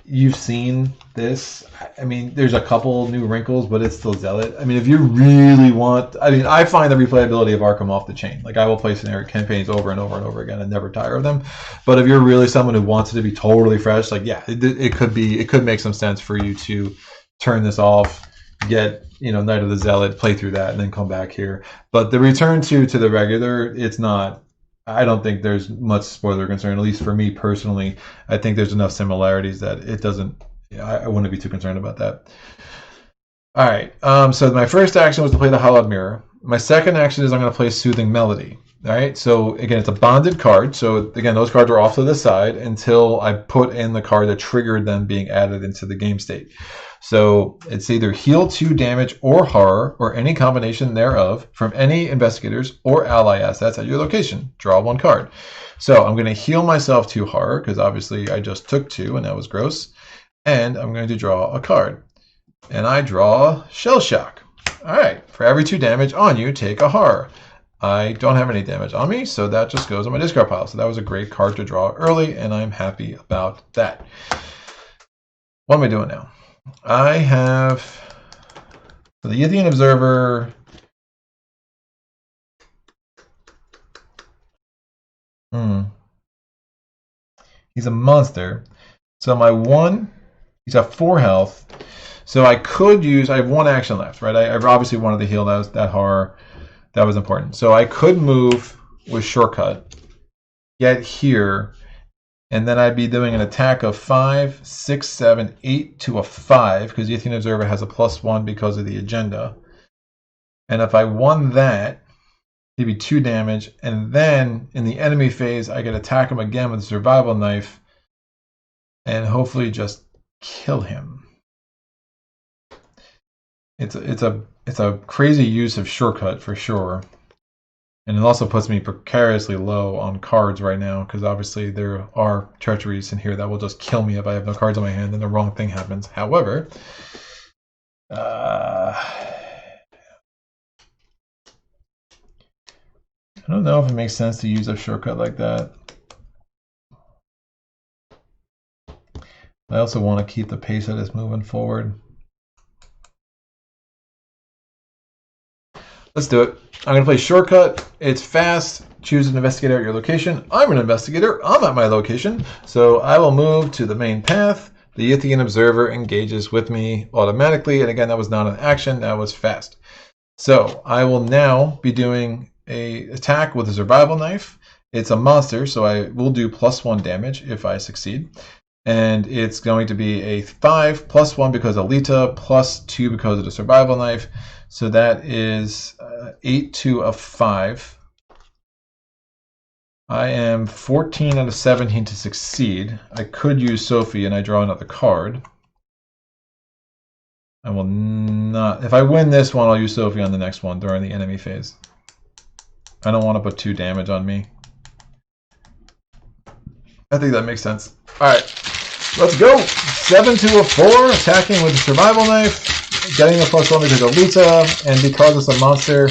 you've seen this. I mean, there's a couple new wrinkles, but it's still Zealot. I mean, if you really want... I mean, I find the replayability of Arkham off the chain. Like, I will play scenario campaigns over and over and over again and never tire of them. But if you're really someone who wants it to be totally fresh, like, yeah, it could make some sense for you to turn this off, get Night of the Zealot, play through that, and then come back here. But the return to the regular, it's not. I don't think there's much spoiler concern, at least for me personally. I think there's enough similarities that it doesn't. I wouldn't be too concerned about that. All right. So my first action was to play the Hollowed Mirror. My second action is I'm going to play Soothing Melody. All right. So again, it's a bonded card. So again, those cards are off to the side until I put in the card that triggered them being added into the game state. So it's either heal 2 damage or horror, or any combination thereof, from any investigators or ally assets at your location. Draw 1 card. So I'm going to heal myself 2 horror, because obviously I just took 2 and that was gross. And I'm going to draw a card. And I draw Shell Shock. All right, for every 2 damage on you, take a horror. I don't have any damage on me, so that just goes on my discard pile. So that was a great card to draw early, and I'm happy about that. What am I doing now? I have the Yithian Observer. He's a monster. So my 1, he's got 4 health. So I could use, I have 1 action left, right? I obviously wanted to heal that horror. That was important. So I could move with Shortcut, get here, and then I'd be doing an attack of 5, 6, 7, 8 to a 5, because Yithian Observer has a +1 because of the agenda. And if I won that, he'd be 2 damage. And then in the enemy phase, I could attack him again with a survival knife and hopefully just kill him. It's a crazy use of shortcut for sure. And it also puts me precariously low on cards right now, because obviously there are treacheries in here that will just kill me if I have no cards on my hand and the wrong thing happens. However, I don't know if it makes sense to use a shortcut like that. I also want to keep the pace that is moving forward. Let's do it. I'm going to play shortcut. It's fast. Choose an investigator at your location. I'm an investigator. I'm at my location. So I will move to the main path. The Yithian observer engages with me automatically. And again, that was not an action. That was fast. So I will now be doing an attack with a survival knife. It's a monster, so I will do +1 damage if I succeed. And it's going to be a 5 +1 because of Lita, +2 because of the survival knife. So that is 8 to a 5. I am 14 out of 17 to succeed. I could use Sophie and I draw another card. I will not. If I win this one, I'll use Sophie on the next one during the enemy phase. I don't want to put 2 damage on me. I think that makes sense. All right, let's go. 7 to a 4, attacking with the survival knife. Getting a +1 because of Lita, and because it's a monster,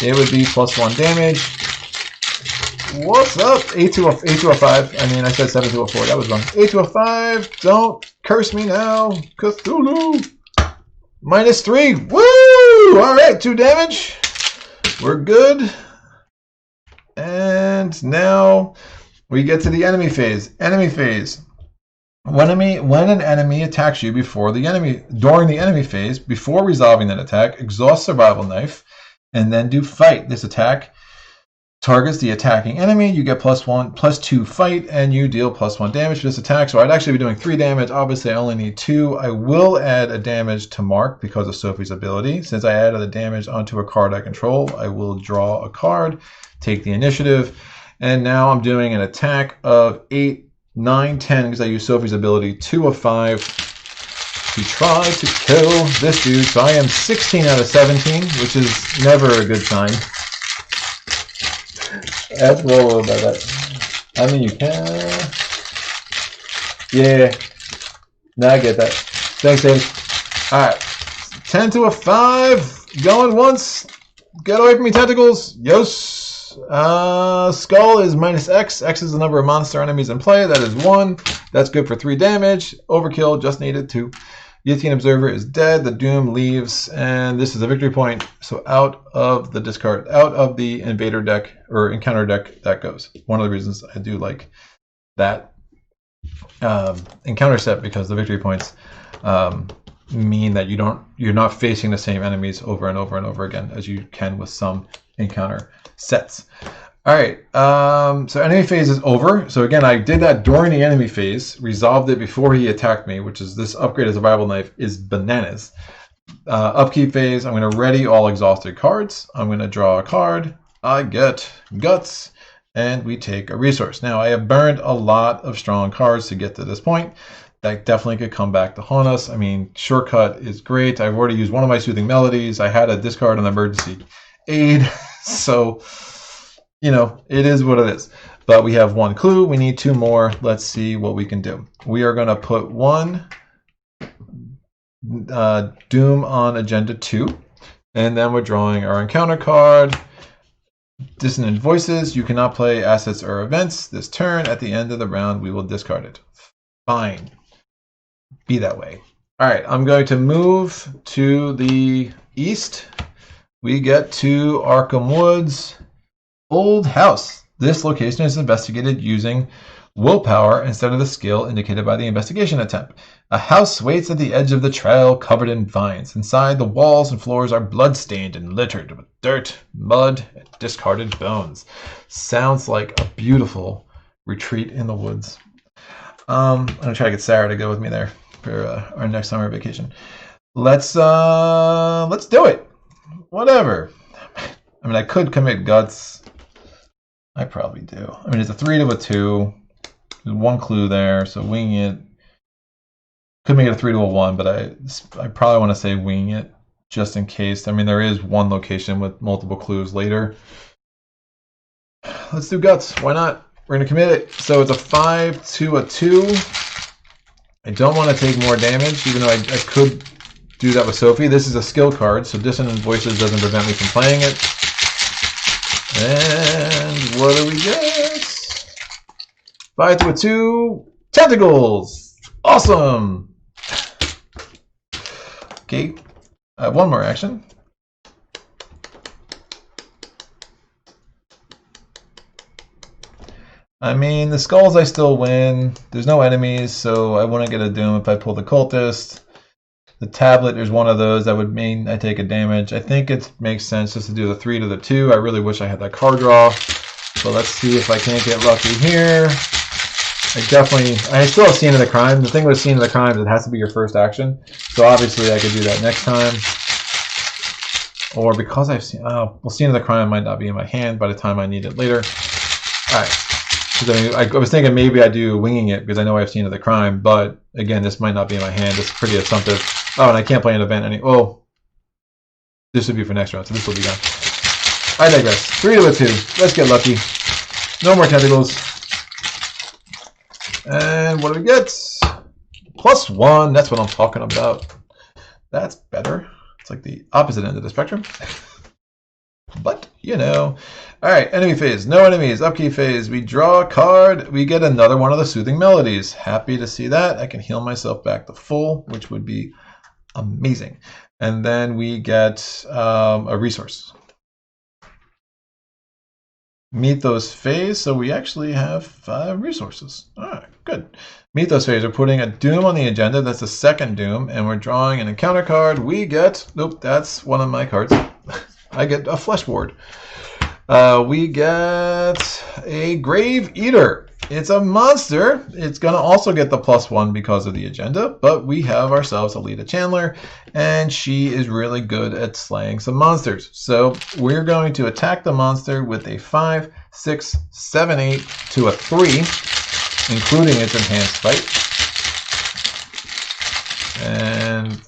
it would be +1 damage. What's up? 8 to a 5. I mean, I said 7 to a 4. That was wrong. 8 to a 5. Don't curse me now. Cthulhu. -3. Woo! All right, 2 damage. We're good. And now we get to the enemy phase. Enemy phase. When an enemy attacks you during the enemy phase, before resolving that attack, exhaust survival knife, and then do fight. This attack targets the attacking enemy. You get +2 fight, and you deal +1 damage to this attack. So I'd actually be doing 3 damage. Obviously, I only need 2. I will add a damage to Mark because of Sophie's ability. Since I added the damage onto a card I control, I will draw a card, take the initiative, and now I'm doing an attack of 8, 9, 10, because I use Sophie's ability, 2 of 5 to try to kill this dude. So I am 16 out of 17, which is never a good sign. That's well over by that. I mean, you can. Yeah. No, I get that. Thanks, Dave. Alright. 10 to a 5. Going once. Get away from me, tentacles. Yos. Skull is -X. X is the number of monster enemies in play. That is 1. That's good for 3 damage. Overkill, just needed 2. Yithian Observer is dead. The Doom leaves, and this is a victory point. So out of the discard, out of the invader deck or encounter deck, that goes. One of the reasons I do like that encounter set, because the victory points mean that you're not facing the same enemies over and over and over again as you can with some encounter sets. All right, so enemy phase is over. So again, I did that during the enemy phase, resolved it before he attacked me, which is this upgraded survival knife is bananas. Upkeep phase, I'm going to ready all exhausted cards. I'm going to draw a card. I get Guts, and we take a resource. Now, I have burned a lot of strong cards to get to this point. That definitely could come back to haunt us. I mean, shortcut is great. I've already used one of my soothing melodies. I had a discard on emergency aid. So, you know, it is what it is. But we have 1 clue. We need 2 more. Let's see what we can do. We are going to put 1 Doom on agenda 2. And then we're drawing our encounter card. Dissonant Voices. You cannot play assets or events this turn. At the end of the round, we will discard it. Fine. Be that way. All right. I'm going to move to the east. We get to Arkham Woods. Old House. This location is investigated using willpower instead of the skill indicated by the investigation attempt. A house waits at the edge of the trail covered in vines. Inside, the walls and floors are blood-stained and littered with dirt, mud, and discarded bones. Sounds like a beautiful retreat in the woods. I'm going to try to get Sarah to go with me there for our next summer vacation. Let's do it. whatever. I mean, I could commit guts. I probably do. I mean, it's a 3 to a 2. There's one clue there, so wing it. Could make it a 3 to a 1, but I probably want to say wing it just in case. I mean, there is one location with multiple clues later. Let's do guts. Why not? We're going to commit it. So it's a 5 to a 2. I don't want to take more damage, even though I could do that with Sophie. This is a skill card, so Dissonant Voices doesn't prevent me from playing it. And what do we get? 5 to a 2. Tentacles! Awesome! Okay, I have one more action. I mean, the skulls I still win. There's no enemies, so I wouldn't get a doom if I pull the cultist. The tablet is one of those that would mean I take a damage. I think it makes sense just to do the 3 to the 2. I really wish I had that card draw. So let's see if I can't get lucky here. I still have Scene of the Crime. The thing with Scene of the Crime is it has to be your first action. So obviously I could do that next time. Or because I've seen, well, Scene of the Crime might not be in my hand by the time I need it later. All right. I was thinking maybe I do winging it because I know I've seen the crime, but again, this might not be in my hand. It's pretty assumptive. Oh, and I can't play an event oh, this would be for next round, so this will be done. I digress. 3 to a 2. Let's get lucky. No more tentacles. And what do we get? +1. That's what I'm talking about. That's better. It's like the opposite end of the spectrum. But, you know. Alright, enemy phase. No enemies. Upkeep phase. We draw a card. We get another one of the Soothing Melodies. Happy to see that. I can heal myself back to full, which would be amazing. And then we get a resource. Mythos phase. So we actually have 5 resources. Alright, good. Mythos phase. We're putting a Doom on the agenda. That's the second Doom. And we're drawing an encounter card. We get... Nope, that's one of my cards. I get a Flesh Ward. We get a Grave Eater. It's a monster. It's going to also get the +1 because of the agenda, but we have ourselves a Lita Chantler, and she is really good at slaying some monsters. So we're going to attack the monster with a 5, 6, 7, 8 to a 3, including its enhanced fight. And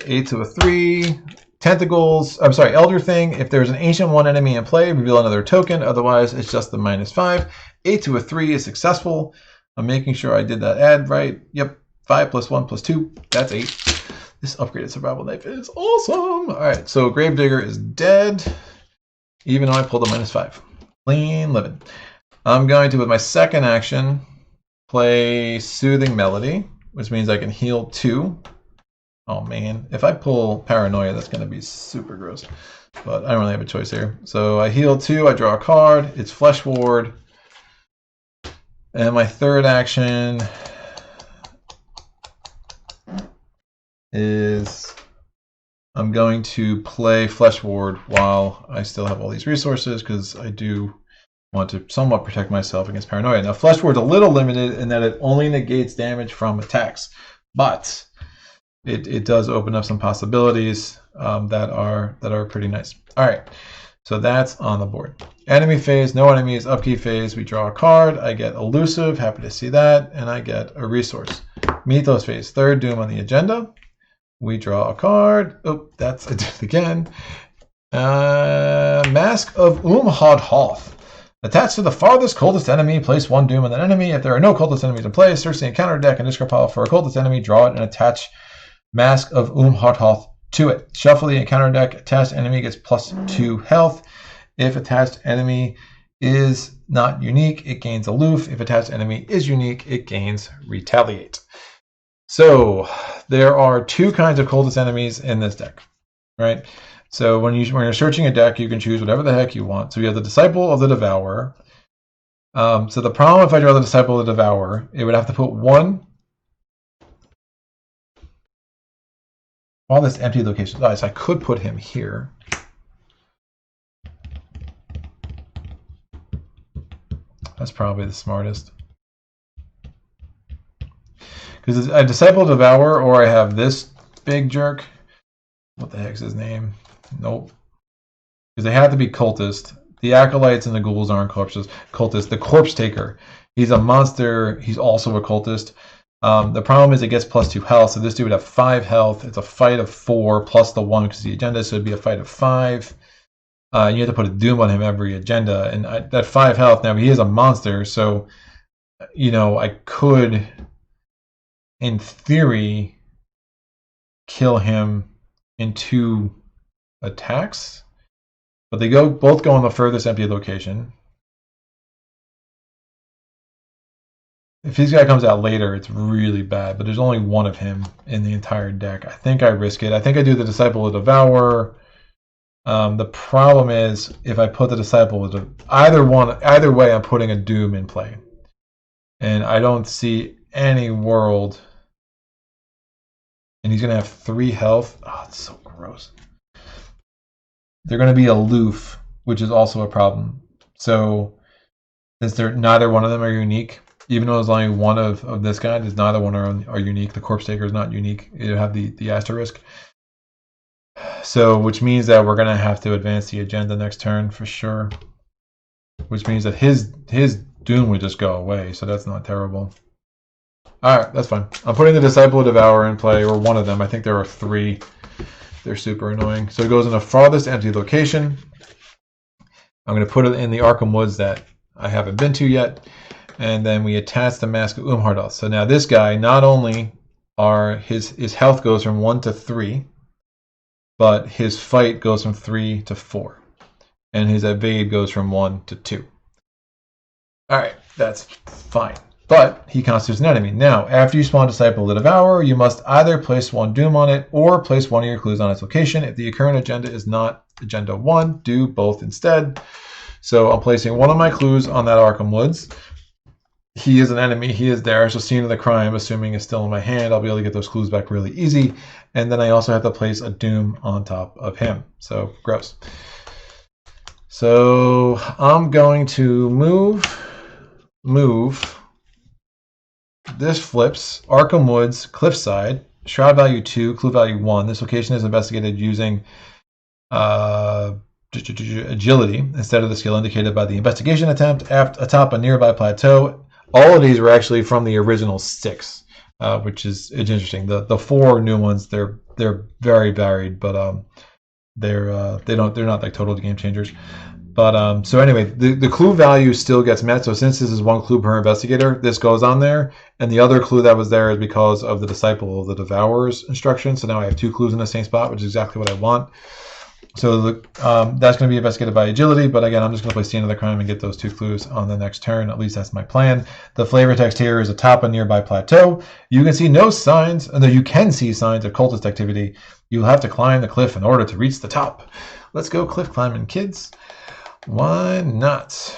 8 to a 3. Tentacles, I'm sorry, Elder Thing. If there's an Ancient 1 enemy in play, reveal another token. Otherwise, it's just the -5. 8 to a 3 is successful. I'm making sure I did that add right. Yep, 5 + 1 + 2. That's 8. This upgraded survival knife is awesome. All right, so Gravedigger is dead, even though I pulled a -5. Clean living. I'm going to, with my second action, play Soothing Melody, which means I can heal 2. Oh man, if I pull Paranoia, that's going to be super gross. But I don't really have a choice here. So I heal 2, I draw a card, it's Flesh Ward. And my third action is I'm going to play Flesh Ward while I still have all these resources, because I do want to somewhat protect myself against Paranoia. Now Flesh Ward's a little limited in that it only negates damage from attacks, but it does open up some possibilities that are pretty nice. All right, so that's on the board. Enemy phase, no enemies. Upkeep phase, we draw a card. I get Elusive, happy to see that, and I get a resource. Mythos phase, third Doom on the agenda. We draw a card. Oh, that's I did it again. Mask of Umordhoth. Attached to the farthest cultist enemy, place 1 Doom on that enemy. If there are no cultist enemies in play, search the encounter deck and discard pile for a cultist enemy, draw it, and attach Mask of Umordhoth to it. Shuffle the encounter deck. Attached enemy gets +2 health. If attached enemy is not unique, it gains Aloof. If attached enemy is unique, it gains Retaliate. So there are 2 kinds of cultist enemies in this deck, right? So when you're searching a deck, you can choose whatever the heck you want. So you have the Disciple of the Devourer. So the problem if I draw the Disciple of the Devourer, it would have to put 1. All this empty location. So I could put him here. That's probably the smartest. Because I Disciple Devour, or I have this big jerk. What the heck's his name? Nope. Because they have to be cultist. The acolytes and the ghouls aren't cultists. The corpse taker, he's a monster. He's also a cultist. The problem is it gets +2 health, so this dude would have 5 health. It's a fight of 4 plus the 1 because the agenda, so it'd be a fight of 5. You have to put a doom on him every agenda, and that 5 health. Now he is a monster, so I could, in theory, kill him in 2 attacks, but they both go on the furthest empty location. If this guy comes out later, it's really bad, but there's only 1 of him in the entire deck. I think I risk it. I think I do the Disciple of Devourer. The problem is if I put the Disciple of either way, I'm putting a Doom in play, and I don't see any world. And he's gonna have 3 health. Oh, it's so gross. They're gonna be aloof, which is also a problem. So, since neither one of them are unique, even though there's only 1 of this guy, there's neither one are unique. The Corpse Taker is not unique. You have the asterisk. So, which means that we're gonna have to advance the agenda next turn for sure. Which means that his Doom would just go away. So that's not terrible. All right, that's fine. I'm putting the Disciple of Devourer in play, or 1 of them. I think there are 3. They're super annoying. So it goes in the farthest empty location. I'm going to put it in the Arkham Woods that I haven't been to yet. And then we attach the Mask of Umordhoth. So now this guy, not only are his health goes from 1 to 3, but his fight goes from 3 to 4. And his evade goes from 1 to 2. All right, that's fine. But he constitutes an enemy. Now, after you spawn Disciple of the Devourer, you must either place 1 Doom on it or place 1 of your clues on its location. If the current agenda is not Agenda 1, do both instead. So I'm placing 1 of my clues on that Arkham Woods. He is an enemy. He is there. So scene of the crime, assuming it's still in my hand, I'll be able to get those clues back really easy. And then I also have to place a Doom on top of him. So gross. So I'm going to move. This flips Arkham Woods, Cliffside, Shroud value 2, Clue value 1. This location is investigated using agility instead of the skill indicated by the investigation attempt atop a nearby plateau. All of these are actually from the original 6, which is interesting. The 4 new ones, they're very varied, but they're not like total game changers. But so anyway, the clue value still gets met. So since this is 1 clue per investigator, this goes on there. And the other clue that was there is because of the Disciple of the Devourer's instruction. So now I have 2 clues in the same spot, which is exactly what I want. So that's going to be investigated by agility. But again, I'm just going to play Scene of the Crime and get those 2 clues on the next turn. At least that's my plan. The flavor text here is atop a nearby plateau. You can see no signs, although you can see signs of cultist activity. You'll have to climb the cliff in order to reach the top. Let's go cliff climbing, kids. Why not?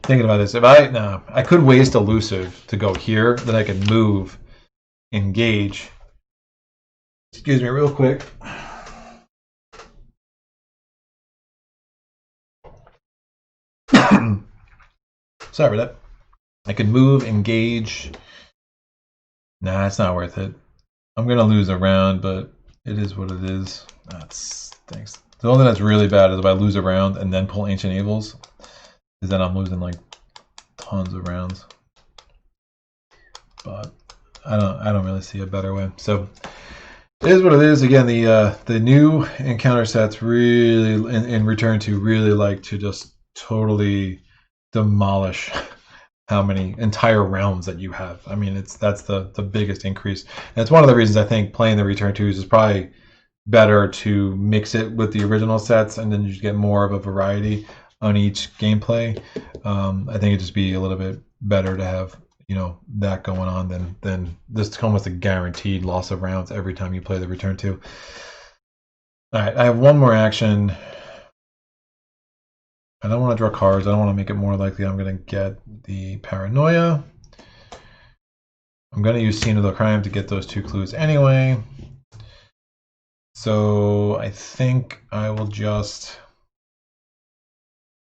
Thinking about this, I could waste elusive to go here, then I could move, engage. Excuse me, real quick. Sorry about that. I could move, engage. Nah, it's not worth it. I'm gonna lose a round, but it is what it is. Thanks. The only thing that's really bad is if I lose a round and then pull Ancient Evils, is then I'm losing like tons of rounds. But I don't really see a better way. So it is what it is. Again, the new encounter sets really in Return to really like to just totally demolish how many entire realms that you have. I mean, that's the biggest increase. And it's one of the reasons I think playing the Return 2s is probably better to mix it with the original sets, and then you get more of a variety on each gameplay. I think it'd just be a little bit better to have that going on than this almost a guaranteed loss of rounds every time you play the Return 2. All right, I have one more action. I don't want to draw cards. I don't want to make it more likely I'm going to get the Paranoia. I'm going to use Scene of the Crime to get those 2 clues anyway. So I think I will just...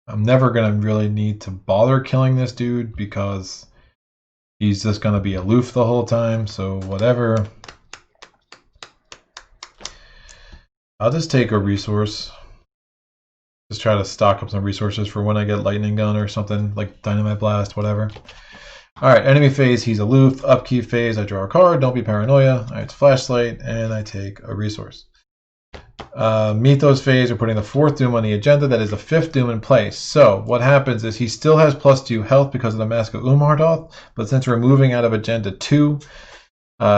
I'm never going to really need to bother killing this dude because he's just going to be aloof the whole time, so whatever. I'll just take a resource. Just try to stock up some resources for when I get lightning gun or something, like dynamite blast, whatever. Alright, enemy phase, he's aloof. Upkeep phase, I draw a card, don't be paranoia. Alright, it's flashlight, and I take a resource. Mythos phase, we're putting the 4th Doom on the agenda. That is the 5th Doom in place. So what happens is he still has +2 health because of the Mask of Umordhoth, but since we're moving out of agenda 2,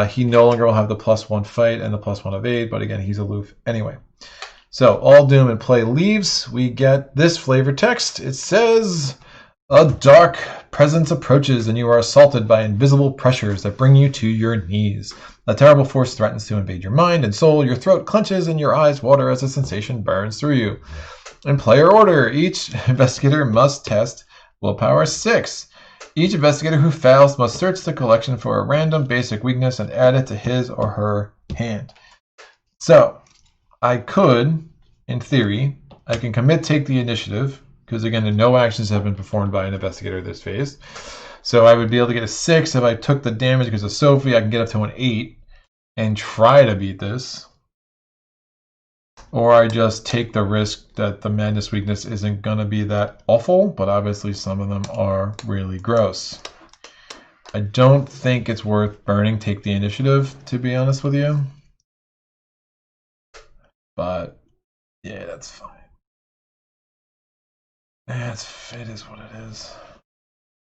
he no longer will have the +1 fight and the +1 evade, but again, he's aloof anyway. So all Doom in play leaves. We get this flavor text. It says, a dark presence approaches and you are assaulted by invisible pressures that bring you to your knees. A terrible force threatens to invade your mind and soul. Your throat clenches and your eyes water as a sensation burns through you. In player order, each investigator must test willpower 6. Each investigator who fails must search the collection for a random basic weakness and add it to his or her hand. So I could, in theory, I can commit take the initiative, because again, no actions have been performed by an investigator this phase. So I would be able to get a 6 if I took the damage because of Sophie. I can get up to an 8 and try to beat this. Or I just take the risk that the madness weakness isn't going to be that awful, but obviously some of them are really gross. I don't think it's worth burning take the initiative, to be honest with you. But yeah, that's fine. It is what it is.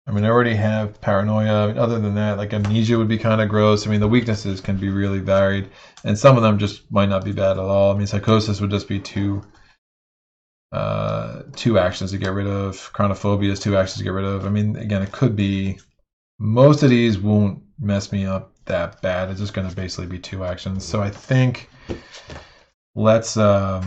I mean, I already have paranoia. I mean, other than that, like amnesia would be kind of gross. I mean, the weaknesses can be really varied, and some of them just might not be bad at all. I mean, psychosis would just be two actions to get rid of. Chronophobia is 2 actions to get rid of. I mean, again, it could be. Most of these won't mess me up that bad. It's just going to basically be 2 actions. So I think let's not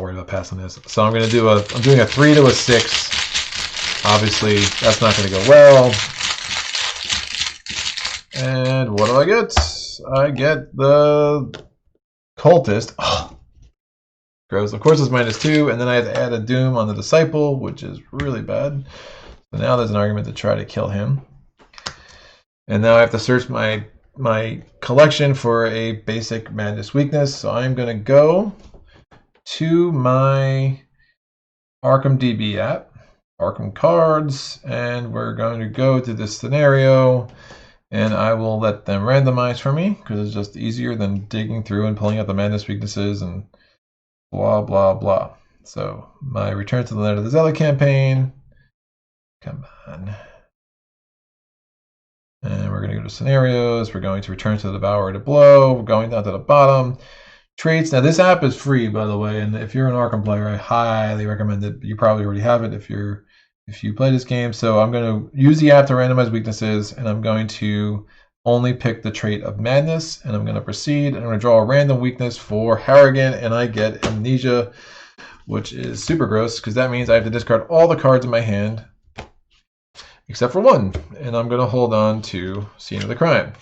worry about passing this. So I'm doing a 3 to a 6. Obviously, that's not going to go well. And what do I get? I get the cultist. Oh, gross. Of course, it's -2, and then I have to add a doom on the disciple, which is really bad. So now there's an argument to try to kill him. And now I have to search my collection for a basic madness weakness. So I'm going to go to my Arkham DB app, Arkham cards, and we're going to go to this scenario, and I will let them randomize for me because it's just easier than digging through and pulling out the madness weaknesses and blah, blah, blah. So my return to the land of the Zealot campaign. Come on. And we're going to go to scenarios. We're going to return to the Devourer Below. We're going down to the bottom. Traits. Now this app is free, by the way, and if you're an Arkham player, I highly recommend it. You probably already have it if you play this game. So I'm going to use the app to randomize weaknesses, and I'm going to only pick the trait of madness, and I'm going to proceed. I'm going to draw a random weakness for Harrigan, and I get amnesia, which is super gross because that means I have to discard all the cards in my hand except for 1, and I'm going to hold on to scene of the crime.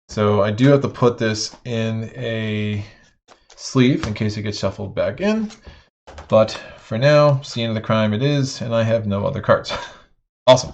So I do have to put this in a sleeve in case it gets shuffled back in, but for now, scene of the crime it is, and I have no other cards. Awesome.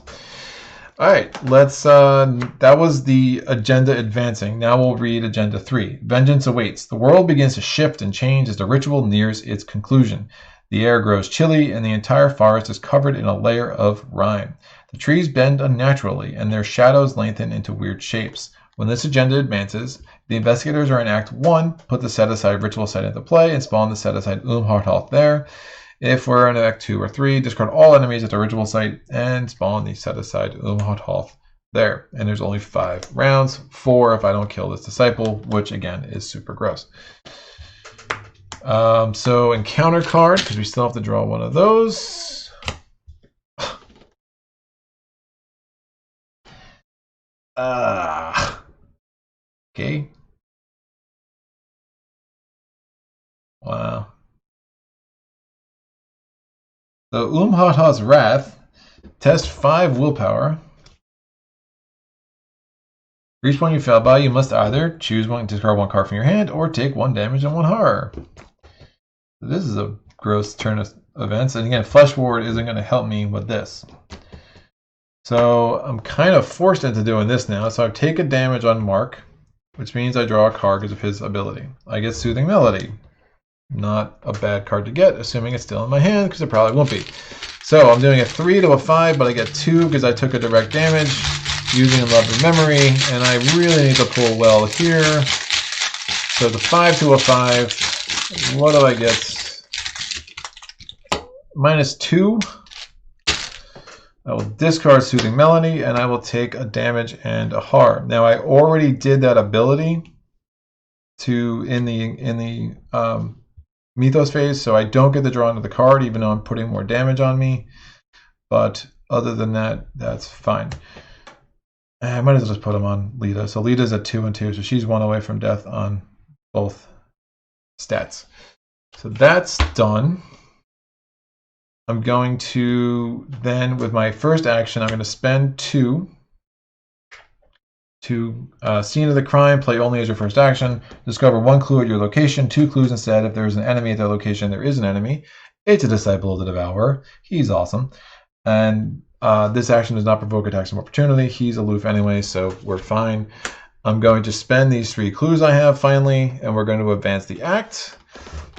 All right, that was the agenda advancing. Now we'll read agenda 3. Vengeance awaits. The world begins to shift and change as the ritual nears its conclusion. The air grows chilly, and the entire forest is covered in a layer of rime. The trees bend unnaturally, and their shadows lengthen into weird shapes. When this agenda advances, the investigators are in Act 1, put the set-aside ritual site into play, and spawn the set-aside Umordhoth there. If we're in Act 2 or 3, discard all enemies at the ritual site and spawn the set-aside Umordhoth there. And there's only 5 rounds, 4 if I don't kill this disciple, which again is super gross. So encounter card, because we still have to draw one of those. Okay. Wow. So Umordhoth's Wrath, test 5 willpower. For each one you fail by, you must either choose one, discard 1 card from your hand, or take 1 damage and 1 horror. This is a gross turn of events. And again, Flesh Ward isn't going to help me with this. So I'm kind of forced into doing this now. So I take a damage on Mark, which means I draw a card because of his ability. I get Soothing Melody. Not a bad card to get, assuming it's still in my hand, because it probably won't be. So I'm doing a 3 to a 5, but I get 2 because I took a direct damage using Lovely Memory, and I really need to pull well here. So the 5 to a 5, what do I get? -2. I will discard Soothing Melody, and I will take a damage and a harm. Now I already did that ability in the Mythos phase, so I don't get the draw into the card, even though I'm putting more damage on me. But other than that, that's fine. I might as well just put him on Lita. So Lita's at 2 and 2, so she's 1 away from death on both stats. So that's done. I'm going to then, with my first action, I'm going to spend 2 to scene of the crime, play only as your first action. Discover 1 clue at your location, 2 clues instead. If there is an enemy at their location, there is an enemy. It's a disciple of the Devourer. He's awesome. And this action does not provoke attacks of opportunity. He's aloof anyway, so we're fine. I'm going to spend these 3 clues I have finally, and we're going to advance the act.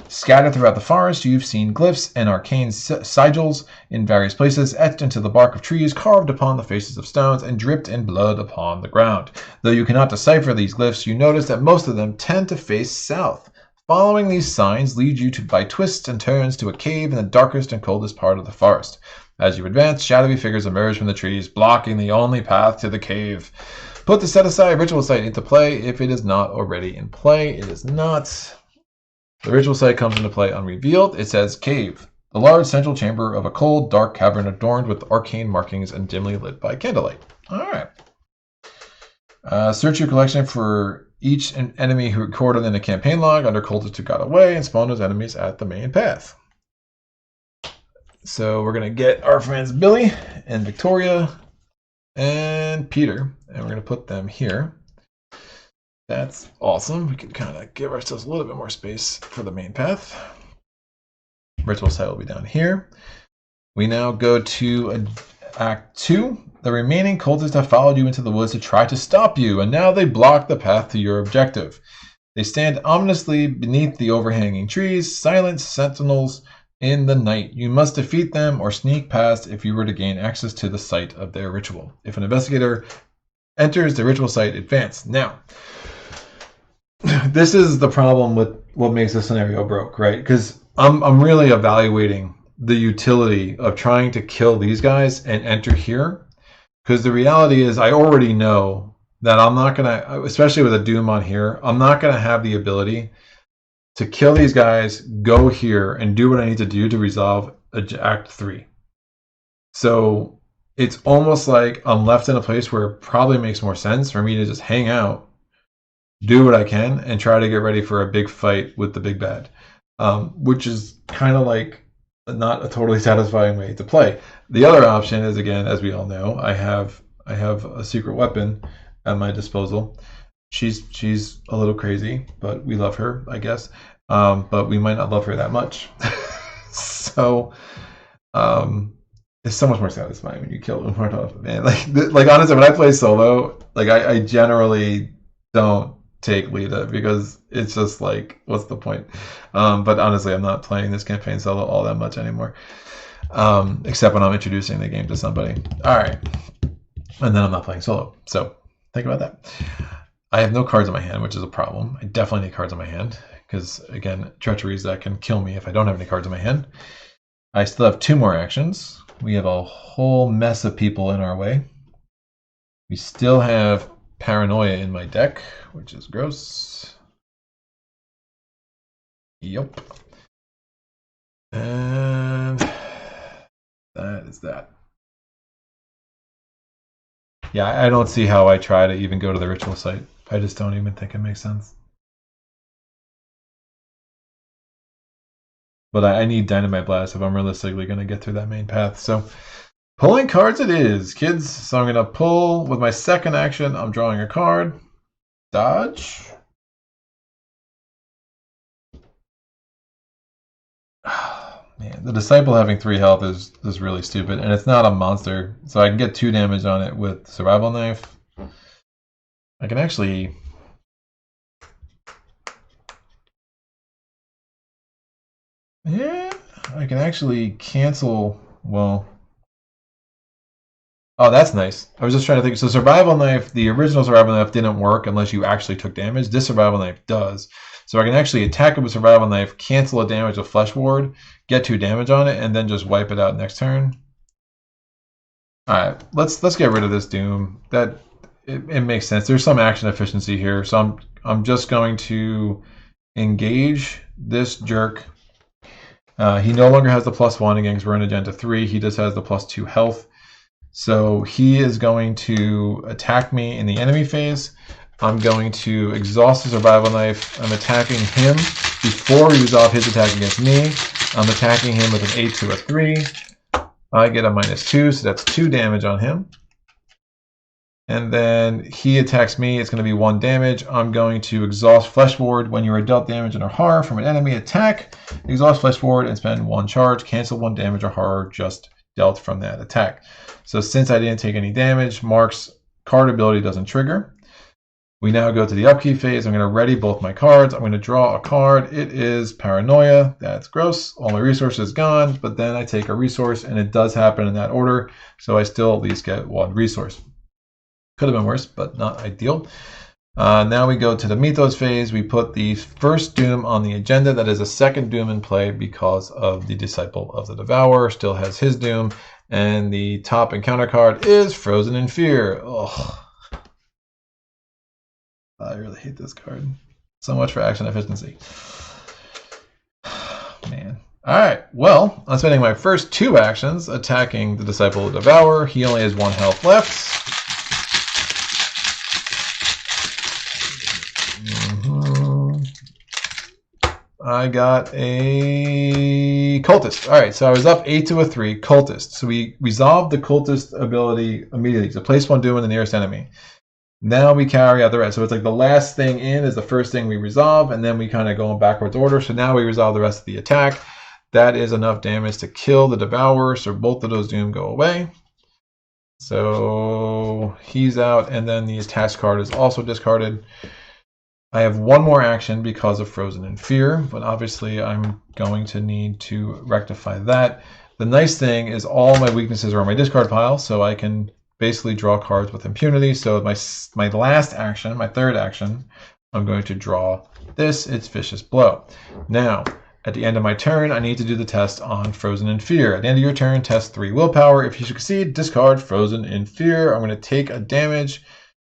Scattered throughout the forest, you've seen glyphs and arcane sigils in various places, etched into the bark of trees, carved upon the faces of stones, and dripped in blood upon the ground. Though you cannot decipher these glyphs, you notice that most of them tend to face south. Following these signs leads you by twists and turns to a cave in the darkest and coldest part of the forest. As you advance, shadowy figures emerge from the trees, blocking the only path to the cave. Put the set-aside ritual site into play if it is not already in play. It is not. The ritual site comes into play unrevealed. It says cave, the large central chamber of a cold, dark cavern adorned with arcane markings and dimly lit by candlelight. All right. Search your collection for each enemy who recorded in a campaign log under cultists who got away and spawn those enemies at the main path. So we're going to get our friends Billy and Victoria and Peter, and we're going to put them here. That's awesome. We can kind of give ourselves a little bit more space for the main path. Ritual site will be down here. We now go to Act 2. The remaining cultists have followed you into the woods to try to stop you, and now they block the path to your objective. They stand ominously beneath the overhanging trees, silent sentinels in the night. You must defeat them or sneak past if you were to gain access to the site of their ritual. If an investigator enters the ritual site, advance. Now, this is the problem with what makes this scenario broke, right? Because I'm really evaluating the utility of trying to kill these guys and enter here. Because the reality is I already know that I'm not going to, especially with a Doom on here, I'm not going to have the ability to kill these guys, go here, and do what I need to do to resolve Act 3. So it's almost like I'm left in a place where it probably makes more sense for me to just hang out, do what I can, and try to get ready for a big fight with the big bad, which is kind of like not a totally satisfying way to play. The other option is, again, as we all know, I have a secret weapon at my disposal. She's a little crazy, but we love her, I guess. But we might not love her that much. So it's so much more satisfying when you kill Umordhoth, man. Like honestly, when I play solo, like I generally don't take Lita because it's just like, what's the point? But honestly, I'm not playing this campaign solo all that much anymore, except when I'm introducing the game to somebody. All right, and then I'm not playing solo. So think about that. I have no cards in my hand, which is a problem. I definitely need cards in my hand because, again, treacheries that can kill me if I don't have any cards in my hand. I still have 2 more actions. We have a whole mess of people in our way. We still have Paranoia in my deck, which is gross. Yep. And that is that. Yeah, I don't see how I try to even go to the ritual site. I just don't even think it makes sense. But I need Dynamite Blast if I'm realistically going to get through that main path. So pulling cards it is, kids. So I'm going to pull with my second action. I'm drawing a card. Dodge. Man, the Disciple having 3 health is really stupid, and it's not a monster, so I can get 2 damage on it with Survival Knife. I can actually... Yeah, I can actually cancel... Well... Oh, that's nice. I was just trying to think. So Survival Knife, the original Survival Knife didn't work unless you actually took damage. This Survival Knife does. So I can actually attack it with Survival Knife, cancel a damage with Flesh Ward, get 2 damage on it, and then just wipe it out next turn. Alright, let's get rid of this Doom. It makes sense. There's some action efficiency here. So I'm just going to engage this jerk. He no longer has the +1 against we're in Agenda 3. He just has the +2 health. So he is going to attack me in the enemy phase. I'm going to exhaust the Survival Knife. I'm attacking him before he resolves his attack against me. I'm attacking him with an 8 to a 3. I get a -2, so that's 2 damage on him. And then he attacks me. It's going to be 1 damage. I'm going to exhaust Flesh Ward. When you are dealt damage and or horror from an enemy attack, exhaust Flesh Ward and spend 1 charge. Cancel 1 damage or horror just dealt from that attack. So since I didn't take any damage, Mark's card ability doesn't trigger. We now go to the upkeep phase. I'm going to ready both my cards. I'm going to draw a card. It is Paranoia. That's gross. All my resources gone, but then I take a resource, and it does happen in that order, so I still at least get 1 resource. Could have been worse, but not ideal. Now we go to the Mythos phase. We put the first Doom on the agenda. That is a second Doom in play because of the Disciple of the Devourer. Still has his Doom. And the top encounter card is Frozen in Fear. Ugh. I really hate this card. So much for action efficiency. Man. Alright, well, I'm spending my first 2 actions attacking the Disciple of the Devourer. He only has 1 health left. I got a cultist. All right, so I was up 8 to a 3, cultist. So we resolved the cultist ability immediately. So place 1 Doom in the nearest enemy. Now we carry out the rest. So it's like the last thing in is the first thing we resolve, and then we kind of go in backwards order. So now we resolve the rest of the attack. That is enough damage to kill the Devourer, so both of those Doom go away. So he's out, and then the attached card is also discarded. I have 1 more action because of Frozen in Fear, but obviously I'm going to need to rectify that. The nice thing is all my weaknesses are on my discard pile, so I can basically draw cards with impunity. So my last action, my 3rd action, I'm going to draw this. It's Vicious Blow. Now, at the end of my turn, I need to do the test on Frozen in Fear. At the end of your turn, test 3 willpower. If you succeed, discard Frozen in Fear. I'm going to take a damage.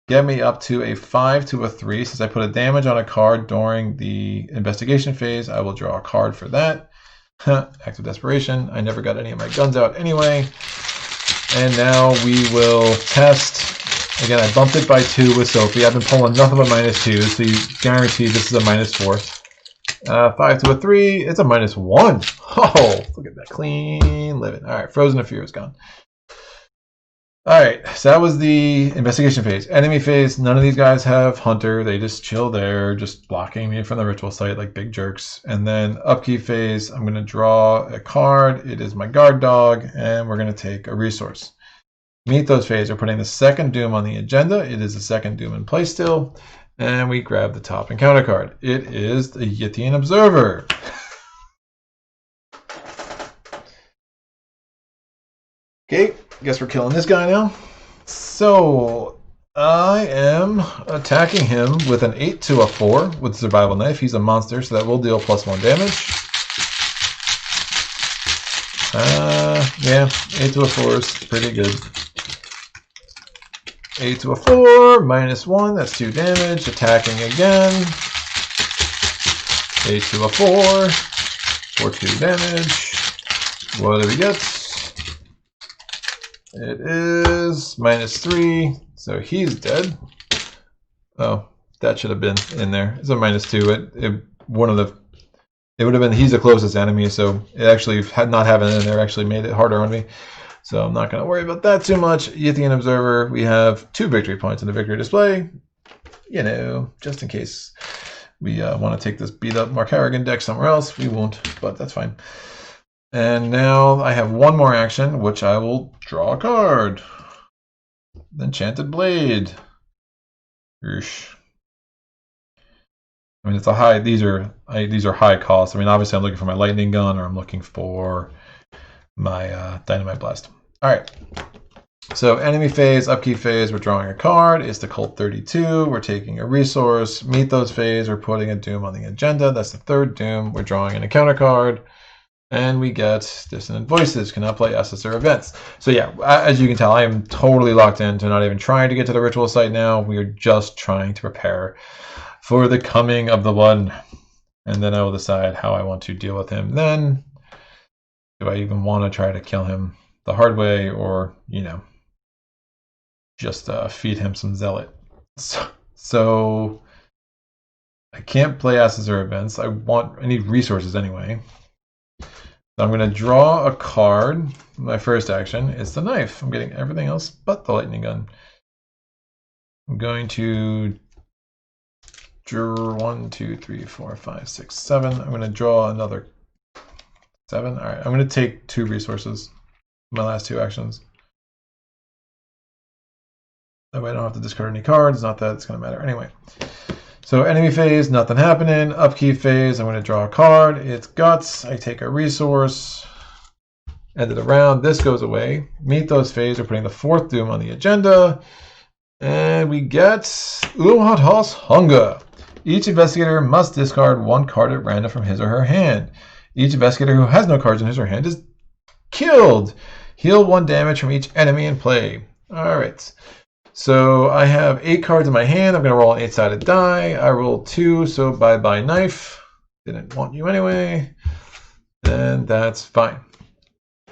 Get me up to a 5 to a 3. Since I put a damage on a card during the investigation phase, I will draw a card for that. Act of Desperation. I never got any of my guns out anyway. And now we will test. Again, I bumped it by 2 with Sophie. I've been pulling nothing but -2, so you guarantee this is a -4. 5 to a 3. It's a -1. Oh, look at that. Clean living. All right, Frozen in Fear is gone. Alright, so that was the investigation phase. Enemy phase, none of these guys have Hunter. They just chill there, just blocking me from the ritual site like big jerks. And then upkeep phase, I'm going to draw a card. It is my guard dog, and we're going to take a resource. Mythos phase, we're putting the second Doom on the agenda. It is the second Doom in play still. And we grab the top encounter card. It is the Yithian Observer. Okay, guess we're killing this guy now. So I am attacking him with an 8 to a 4 with Survival Knife. He's a monster, so that will deal +1 damage. Yeah, 8 to a 4 is pretty good. 8 to a 4, -1, that's 2 damage. Attacking again. 8 to a 4, for 2 damage. What do we get? It is -3, so he's dead. Oh, that should have been in there. It's a -2. It would have been he's the closest enemy, so it actually not having it in there actually made it harder on me. So I'm not going to worry about that too much. Yithian Observer, we have 2 victory points in the victory display. You know, just in case we want to take this beat up Mark Harrigan deck somewhere else. We won't, but that's fine. And now I have one more action, which I will draw a card. The Enchanted Blade. Oosh. I mean, it's a high. These are high costs. I mean, obviously, I'm looking for my lightning gun, or I'm looking for my dynamite blast. All right. So enemy phase, upkeep phase, we're drawing a card. It's the Cult 32. We're taking a resource. Meet those phase. We're putting a doom on the agenda. That's the third doom. We're drawing an encounter card. And we get Dissonant Voices. Cannot play SS or events. So yeah, as you can tell, I am totally locked into not even trying to get to the ritual site now. We are just trying to prepare for the coming of the one. And then I will decide how I want to deal with him then. Do I even want to try to kill him the hard way, or, you know, just feed him some Zealot? So I can't play asses or events. I need resources anyway. So I'm going to draw a card. My first action is the knife. I'm getting everything else but the lightning gun. I'm going to draw 1, 2, 3, 4, 5, 6, 7. I'm going to draw another 7. All right, I'm going to take 2 resources. My last 2 actions. That way I don't have to discard any cards. Not that it's going to matter anyway. So enemy phase, nothing happening. Upkeep phase, I'm going to draw a card. It's Guts. I take a resource. End of the round. This goes away. Meet those phase. We're putting the 4th doom on the agenda. And we get Umordhoth's Hunger. Each investigator must discard 1 card at random from his or her hand. Each investigator who has no cards in his or her hand is killed. Heal 1 damage from each enemy in play. All right. So I have 8 cards in my hand. I'm going to roll an 8-sided die. I rolled 2, so bye-bye knife. Didn't want you anyway. Then that's fine.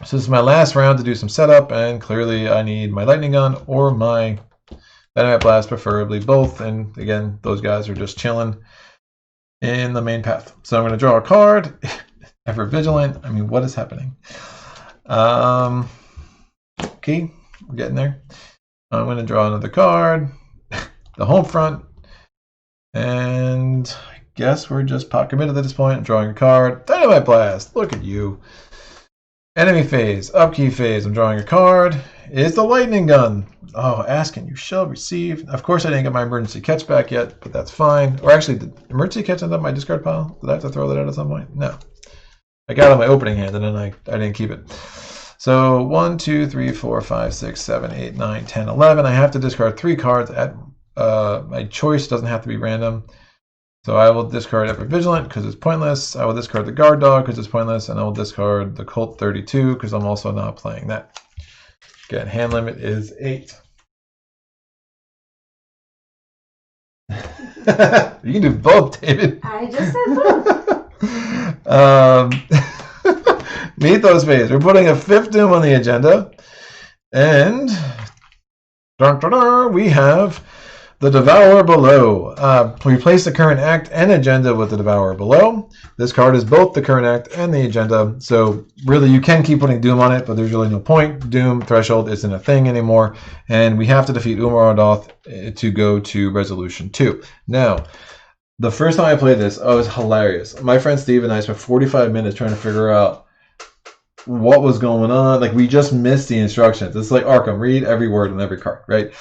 So this is my last round to do some setup, and clearly I need my lightning gun or my dynamite blast, preferably both. And again, those guys are just chilling in the main path. So I'm going to draw a card. Ever vigilant. I mean, what is happening? Okay, we're getting there. I'm going to draw another card, the home front, and I guess we're just pot committed at this point. I'm drawing a card, Dynamite Blast, look at you. Enemy phase, upkeep phase, I'm drawing a card. It's the lightning gun. Oh, ask and you shall receive. Of course I didn't get my emergency catch back yet, but that's fine. Or actually, did emergency catch end up in my discard pile? Did I have to throw that out at some point? No. I got it on my opening hand and then I didn't keep it. So 1, 2, 3, 4, 5, 6, 7, 8, 9, 10, 11. I have to discard 3 cards at my choice. Doesn't have to be random. So I will discard Ever Vigilant because it's pointless. I will discard the Guard Dog because it's pointless. And I will discard the Cult 32 because I'm also not playing that. Again, hand limit is 8. You can do both, David. I just said both. Meet those phase. We're putting a 5th doom on the agenda. And we have the Devourer Below. Replace the current act and agenda with the Devourer Below. This card is both the current act and the agenda. So really you can keep putting doom on it, but there's really no point. Doom threshold isn't a thing anymore. And we have to defeat Umordhoth to go to resolution 2. Now, the first time I played this, it was hilarious. My friend Steve and I spent 45 minutes trying to figure out what was going on. Like, we just missed the instructions. It's like Arkham, read every word on every card, right?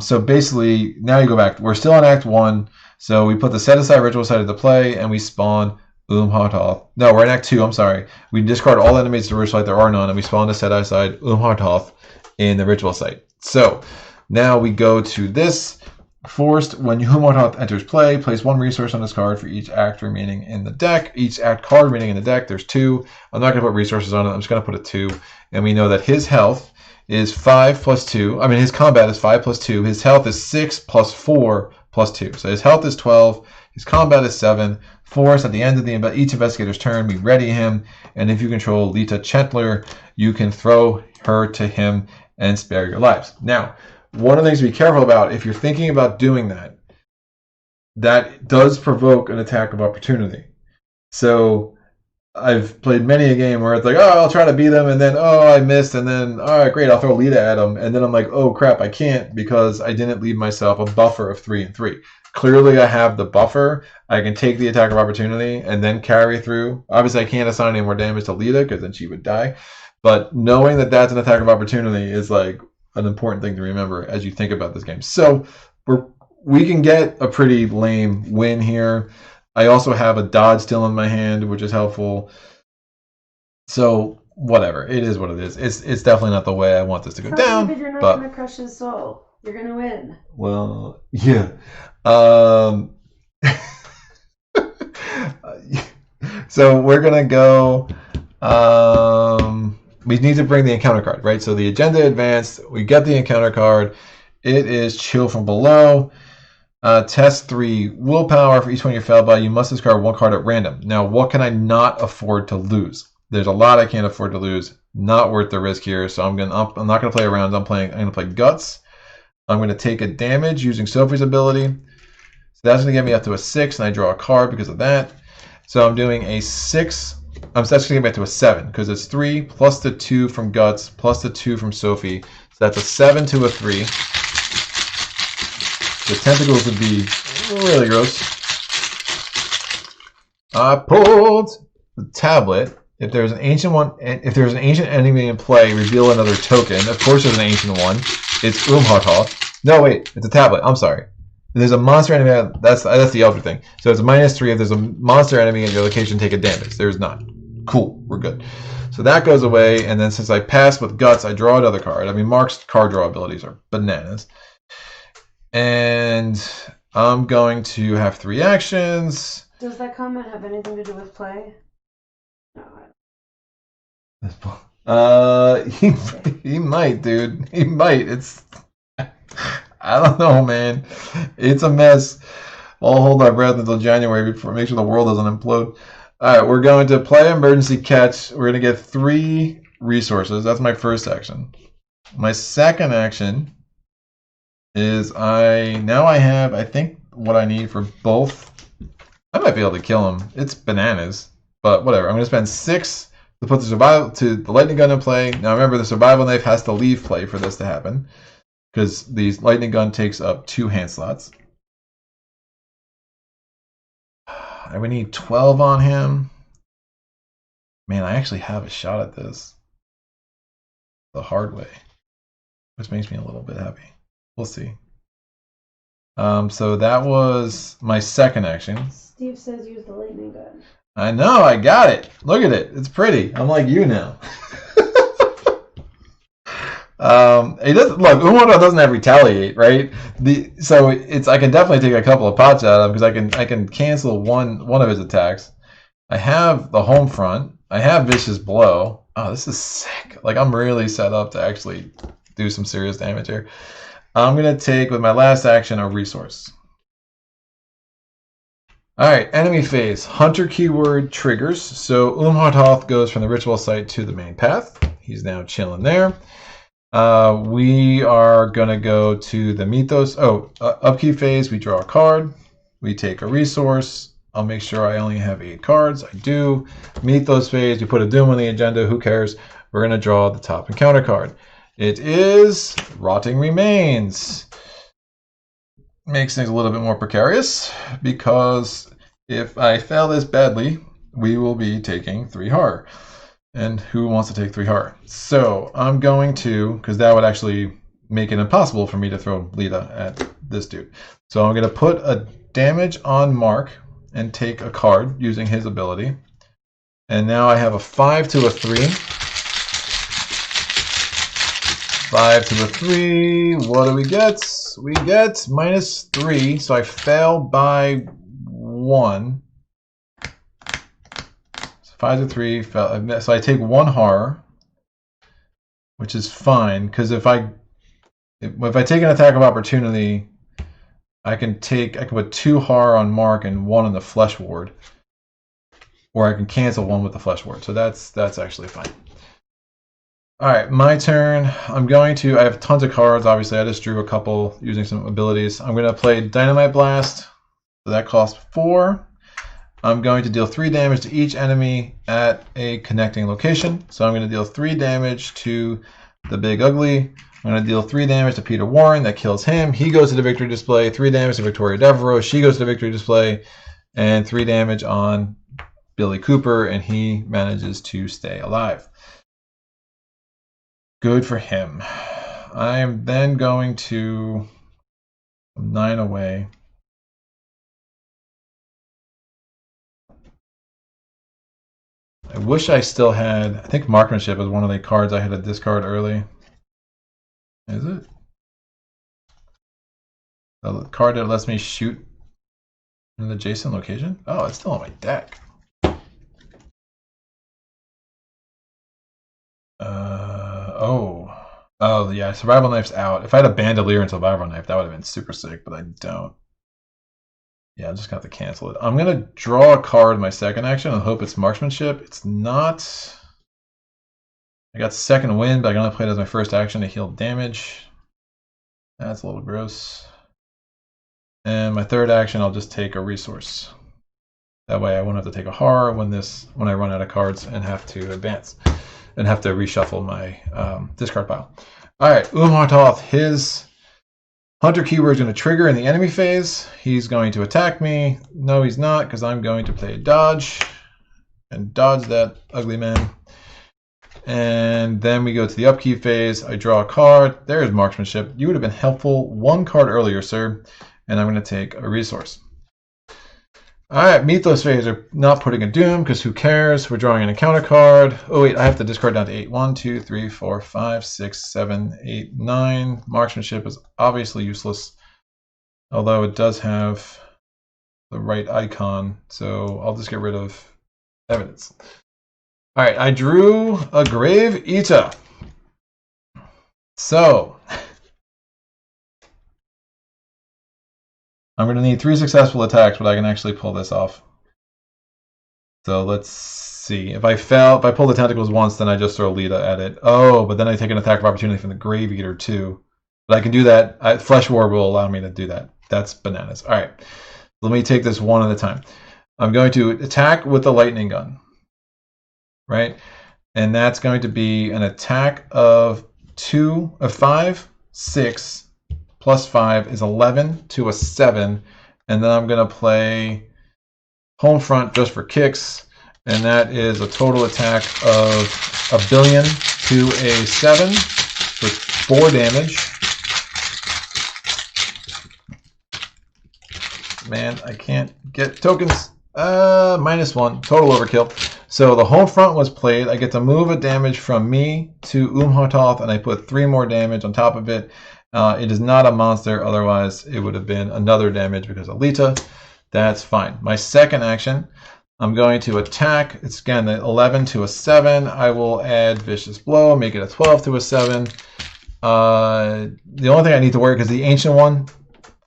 So basically, now you go back. We're still on Act 1. So we put the set aside ritual site into play, and we spawn Umordhoth. No, we're in Act 2, I'm sorry. We discard all enemies to the ritual site, there are none, and we spawn the set aside Umordhoth in the ritual site. So now we go to this. Forced, when Umordhoth enters play, place 1 resource on this card for each act remaining in the deck. Each act card remaining in the deck, there's 2. I'm not going to put resources on it. I'm just going to put a 2. And we know that his health is 5 plus 2. I mean, his combat is 5 plus 2. His health is 6 plus 4 plus 2. So his health is 12. His combat is 7. Force, at the end of each investigator's turn, we ready him. And if you control Lita Chantler, you can throw her to him and spare your lives. Now, one of the things to be careful about, if you're thinking about doing that, that does provoke an attack of opportunity. So I've played many a game where it's like, oh, I'll try to beat him, and then, oh, I missed, and then, all right, great, I'll throw Lita at him, and then I'm like, oh, crap, I can't because I didn't leave myself a buffer of 3 and 3. clearly I have the buffer. I can take the attack of opportunity and then carry through. Obviously, I can't assign any more damage to Lita because then she would die. But knowing that that's an attack of opportunity is like an important thing to remember as you think about this game. So we can get a pretty lame win here. I also have a dodge still in my hand, which is helpful. So whatever, it is what it is. It's definitely not the way I want this to go down. But you're not gonna crush his soul. You're gonna win. Well, yeah. So we're gonna go. We need to bring the encounter card, right? So the agenda advanced. We get the encounter card. It is Chill from Below. Test 3 willpower. For each one you fail by, you must discard one card at random. Now, what can I not afford to lose? There's a lot I can't afford to lose. Not worth the risk here. So I'm not gonna play around. I'm gonna play Guts. I'm gonna take a damage using Sophie's ability. So that's gonna get me up to a 6, and I draw a card because of that. So I'm doing a 6. That's gonna get me up to a 7 because it's 3 plus the 2 from Guts plus the 2 from Sophie. So that's a 7 to a 3. The tentacles would be really gross. I pulled the tablet. If there's an ancient one, if there's an ancient enemy in play, reveal another token. Of course, there's an ancient one. It's Umordhoth. No, wait, it's a tablet. I'm sorry. If there's a monster enemy. That's the Elder thing. So it's a -3. If there's a monster enemy at your location, take a damage. There's not. Cool. We're good. So that goes away, and then since I pass with Guts, I draw another card. I mean, Mark's card draw abilities are bananas. And I'm going to have 3 actions. Does that comment have anything to do with play? No. He might, dude. He might. I don't know, man. It's a mess. I'll hold our breath until January before make sure the world doesn't implode. All right, we're going to play emergency catch. We're going to get 3 resources. That's my first action. My second action is I have, I think, what I need for both. I might be able to kill him. It's bananas, but whatever. I'm going to spend 6 to put the lightning gun in play. Now remember, the survival knife has to leave play for this to happen because the lightning gun takes up 2 hand slots. I would need 12 on him. Man, I actually have a shot at this the hard way, which makes me a little bit happy. We'll see. So that was my second action. Steve says use the lightning gun. I know, I got it. Look at it. It's pretty. I'm like you now. It doesn't look. Umordhoth doesn't have retaliate, right? So I can definitely take a couple of pots out of him because I can cancel one of his attacks. I have the home front. I have vicious blow. Oh, this is sick. Like I'm really set up to actually do some serious damage here. I'm gonna take with my last action a resource. All right, enemy phase. Hunter keyword triggers. So Umordhoth goes from the ritual site to the main path. He's now chilling there. We are going to go to the Mythos. Upkeep phase, we draw a card. We take a resource. I'll make sure I only have 8 cards. I do. Mythos phase, we put a Doom on the agenda. Who cares? We're going to draw the top encounter card. It is Rotting Remains. Makes things a little bit more precarious because if I fail this badly, we will be taking 3 horror. And who wants to take 3 horror? So I'm going to, because that would actually make it impossible for me to throw Lita at this dude. So I'm going to put a damage on Mark and take a card using his ability. And now I have a 5 to a 3. 5 to a 3. What do we get? We get -3. So I fail by 1. 5 to 3, so I take 1 horror, which is fine because if I take an attack of opportunity, I can put 2 horror on Mark and 1 on the flesh ward, or I can cancel 1 with the flesh ward. So that's actually fine. All right, my turn. I have tons of cards. Obviously, I just drew a couple using some abilities. I'm going to play Dynamite Blast. So that costs 4. I'm going to deal 3 damage to each enemy at a connecting location. So I'm going to deal 3 damage to the big ugly. I'm going to deal 3 damage to Peter Warren. That kills him. He goes to the victory display. 3 damage to Victoria Devereaux. She goes to the victory display. And 3 damage on Billy Cooper. And he manages to stay alive. Good for him. I am then going to 9 away. I wish I still had, I think Marksmanship is one of the cards I had to discard early. Is it? The card that lets me shoot in an adjacent location? Oh, it's still on my deck. Oh yeah, Survival Knife's out. If I had a Bandolier and Survival Knife, that would have been super sick, but I don't. Yeah, I'm just going to have to cancel it. I'm going to draw a card my second action and hope it's Marksmanship. It's not. I got second wind, but I can only play it as my first action to heal damage. That's a little gross. And my third action, I'll just take a resource. That way I won't have to take a horror when I run out of cards and have to advance. And have to reshuffle my discard pile. Alright, Umordhoth, his Hunter keyword is going to trigger in the enemy phase. He's going to attack me. No, he's not, because I'm going to play dodge. And dodge that ugly man. And then we go to the upkeep phase. I draw a card. There's Marksmanship. You would have been helpful 1 card earlier, sir. And I'm going to take a resource. Alright, Mythos phase are not putting a doom, because who cares? We're drawing an encounter card. Oh wait, I have to discard down to 8. 1, 2, 3, 4, 5, 6, 7, 8, 9. Marksmanship is obviously useless. Although it does have the right icon, so I'll just get rid of evidence. Alright, I drew a Grave Eater. So I'm going to need 3 successful attacks, but I can actually pull this off. So let's see. If I pull the tentacles once, then I just throw Lita at it. Oh, but then I take an attack of opportunity from the Grave Eater too. But I can do that. Flesh War will allow me to do that. That's bananas. All right. Let me take this one at a time. I'm going to attack with the lightning gun. Right? And that's going to be an attack of 5, 6, plus 5 is 11 to a 7, and then I'm going to play home front just for kicks, and that is a total attack of 1 billion to a 7 for 4 damage. Man, I can't get tokens. -1, total overkill. So the home front was played. I get to move a damage from me to Umordhoth, and I put 3 more damage on top of it. It is not a monster, otherwise it would have been another damage because of Lita. That's fine. My second action, I'm going to attack. It's again the 11 to a 7. I will add Vicious Blow, make it a 12 to a 7. The only thing I need to worry, because the Ancient One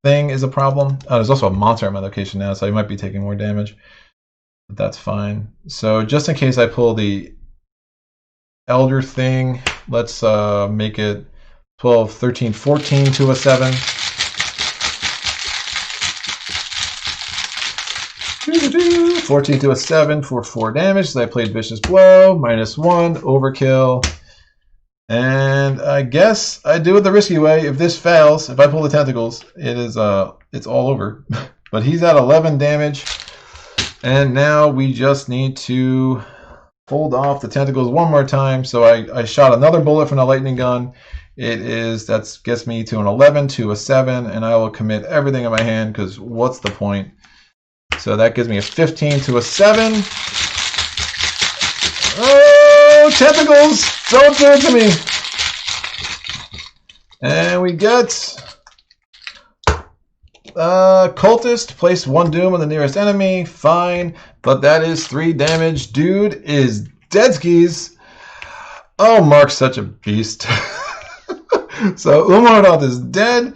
thing is a problem. There's also a monster at my location now, so I might be taking more damage. But that's fine. So just in case I pull the Elder thing, let's make it 12, 13, 14 to a 7. 14 to a 7 for 4 damage. So I played Vicious Blow, -1, overkill. And I guess I do it the risky way. If this fails, if I pull the tentacles, it's all over. But he's at 11 damage. And now we just need to hold off the tentacles one more time. So I shot another bullet from the lightning gun. That gets me to an 11 to a 7, and I will commit everything in my hand, because what's the point? So that gives me a 15 to a 7. Oh, tentacles! Don't do it to me! And we get cultist, place 1 doom on the nearest enemy. Fine, but that is 3 damage. Dude is dead skis. Oh, Mark's such a beast. So Umordhoth is dead,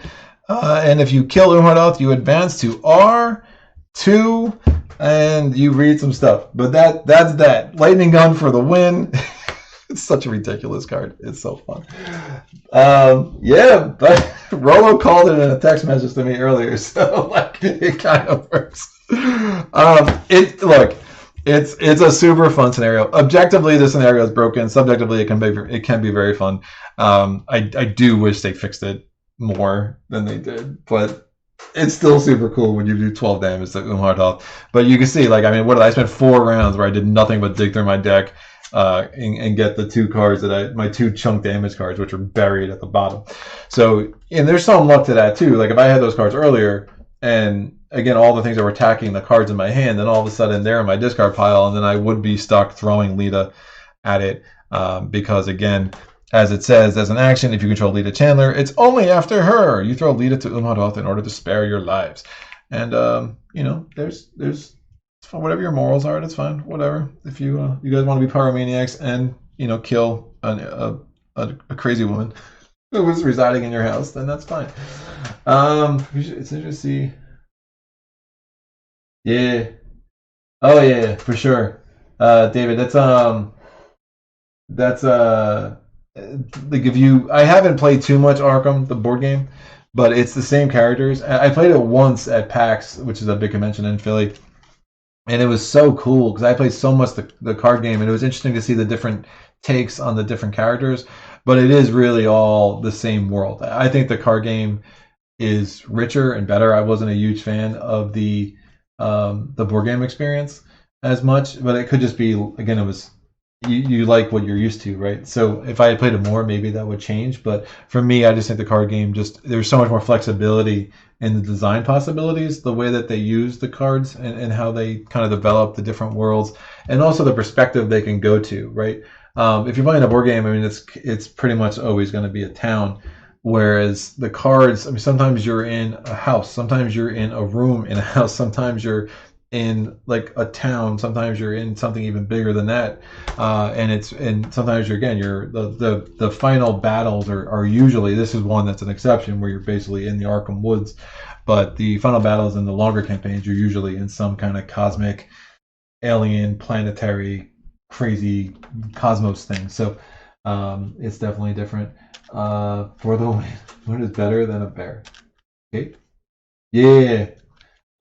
and if you kill Umordhoth, you advance to R2, and you read some stuff. But that's that. Lightning gun for the win. It's such a ridiculous card. It's so fun. Yeah, but Rolo called it in a text message to me earlier, so like it kind of works. Look. It's a super fun scenario. Objectively, the scenario is broken. Subjectively, it can be very fun. I do wish they fixed it more than they did, but it's still super cool when you do 12 damage to Umordhoth. But you can see, like, I mean, what did I spend 4 rounds where I did nothing but dig through my deck and get the 2 cards that my 2 chunk damage cards, which are buried at the bottom. So, and there's some luck to that too. Like if I had those cards earlier, and again, all the things that were attacking the cards in my hand, then all of a sudden they're in my discard pile, and then I would be stuck throwing Lita at it because again, as it says, as an action, if you control Lita Chantler, it's only after her. You throw Lita to Umordhoth in order to spare your lives. And, you know, there's whatever your morals are, that's fine. Whatever. If you guys want to be pyromaniacs and, you know, kill a crazy woman who was residing in your house, then that's fine. It's interesting to see. Yeah. Oh, yeah, for sure. David, that's like if you, I haven't played too much Arkham, the board game, but it's the same characters. I played it once at PAX, which is a big convention in Philly, and it was so cool because I played so much the card game, and it was interesting to see the different takes on the different characters. But it is really all the same world. I think the card game is richer and better. I wasn't a huge fan of the board game experience as much, but it could just be, again, it was. You like what you're used to, right? So if I had played it more, maybe that would change. But for me, I just think the card game there's so much more flexibility in the design possibilities, the way that they use the cards and how they kind of develop the different worlds, and also the perspective they can go to, right? If you're playing a board game, I mean, it's pretty much always going to be a town. Whereas the cards, I mean, sometimes you're in a house, sometimes you're in a room in a house, sometimes you're in like a town, sometimes you're in something even bigger than that, and sometimes you're the final battles are usually, this is one that's an exception where you're basically in the Arkham woods, but the final battles in the longer campaigns you're usually in some kind of cosmic, alien, planetary, crazy cosmos thing. So it's definitely different. For the win, what is better than a bear? Okay, yeah.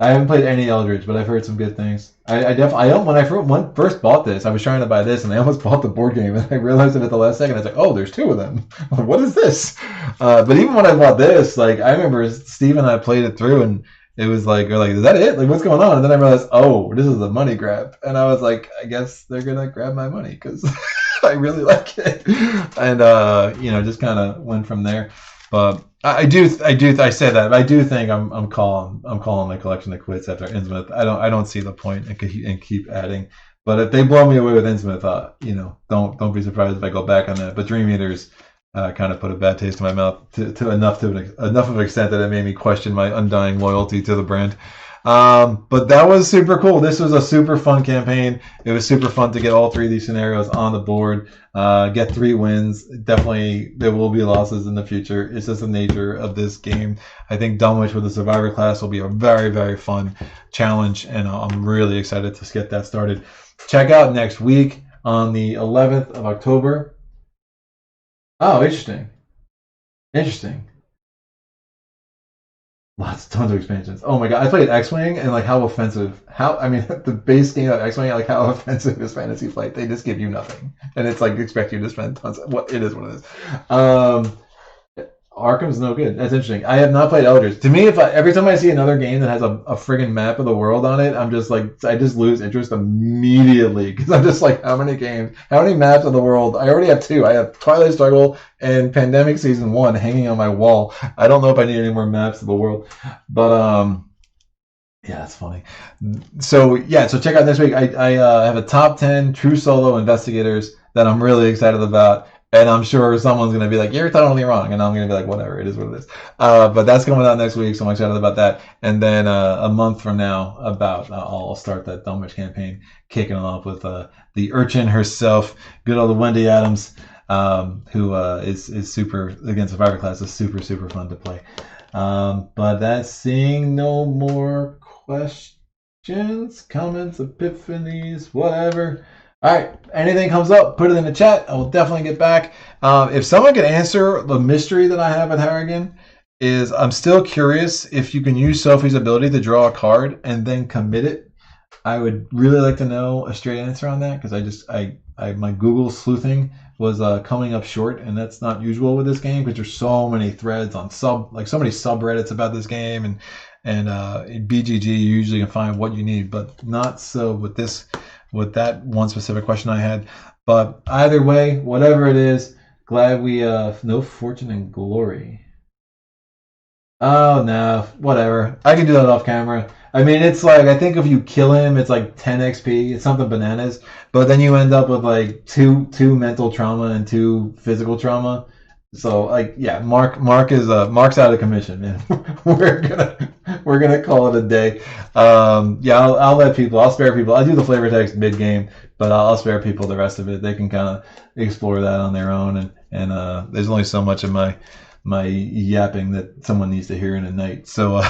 I haven't played any Eldritch, but I've heard some good things. When I first bought this, I was trying to buy this, and I almost bought the board game, and I realized it at the last second. I was like, oh, there's 2 of them. What is this? But even when I bought this, like, I remember Steve and I played it through, and it was like, we're like, is that it? Like, what's going on? And then I realized, oh, this is a money grab. And I was like, I guess they're going to grab my money, because I really like it. And, you know, just kind of went from there. But I say that. I do think I'm calling my collection to quits after Innsmouth. I don't see the point and keep adding. But if they blow me away with Innsmouth, you know, don't be surprised if I go back on that. But Dream Eaters kind of put a bad taste in my mouth to enough of an extent that it made me question my undying loyalty to the brand. But that was super cool. This was a super fun campaign. It was super fun to get all 3 of these scenarios on the board, get 3 wins. Definitely there will be losses in the future. It's just the nature of this game. I think Dunwich with the Survivor class will be a very, very fun challenge, and I'm really excited to get that started. Check out next week on the 11th of October. Oh, interesting. Tons of expansions. Oh my god, I played X-Wing, and like how offensive. The base game of X-Wing, like how offensive is Fantasy Flight. They just give you nothing, and it's like expect you to spend tons. It is what it is. Arkham's no good. That's interesting. I have not played Eldritch. To me, every time I see another game that has a friggin' map of the world on it, I'm just like, I just lose interest immediately, because I'm just like, how many maps of the world? I already have 2. I have Twilight Struggle and Pandemic Season 1 hanging on my wall. I don't know if I need any more maps of the world, but yeah, that's funny. So check out next week. I have a top 10 true solo investigators that I'm really excited about. And I'm sure someone's going to be like, you're totally wrong. And I'm going to be like, whatever, it is what it is. But that's coming out next week, so I'm excited about that. And then a month from now, I'll start that Dunwich campaign, kicking it off with the urchin herself, good old Wendy Adams, who is super, again, Survivor class is super, super fun to play. But that's seeing no more questions, comments, epiphanies, whatever. All right, anything comes up, put it in the chat. I will definitely get back. If someone could answer the mystery that I have with Harrigan, is I'm still curious if you can use Sophie's ability to draw a card and then commit it. I would really like to know a straight answer on that, because my Google sleuthing was coming up short, and that's not usual with this game because there's so many threads on so many subreddits about this game, and BGG you usually can find what you need, but not so with that one specific question I had. But either way, whatever it is, glad we no fortune and glory. Oh no, whatever. I can do that off camera. I mean, it's like, I think if you kill him, it's like 10 XP. It's something bananas. But then you end up with like two mental trauma and 2 physical trauma. So like, yeah, Mark's out of commission, and we're gonna call it a day. Yeah, I'll spare people. I do the flavor text mid game, but I'll spare people the rest of it. They can kind of explore that on their own, and there's only so much of my yapping that someone needs to hear in a night. So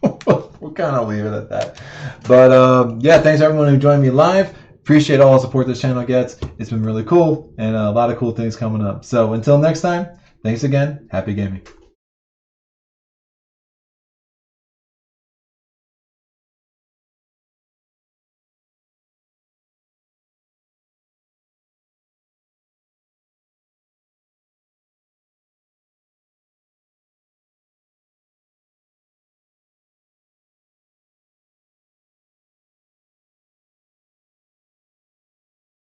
we'll kind of leave it at that. But yeah, thanks everyone who joined me live. Appreciate all the support this channel gets. It's been really cool, and a lot of cool things coming up. So until next time, thanks again. Happy gaming.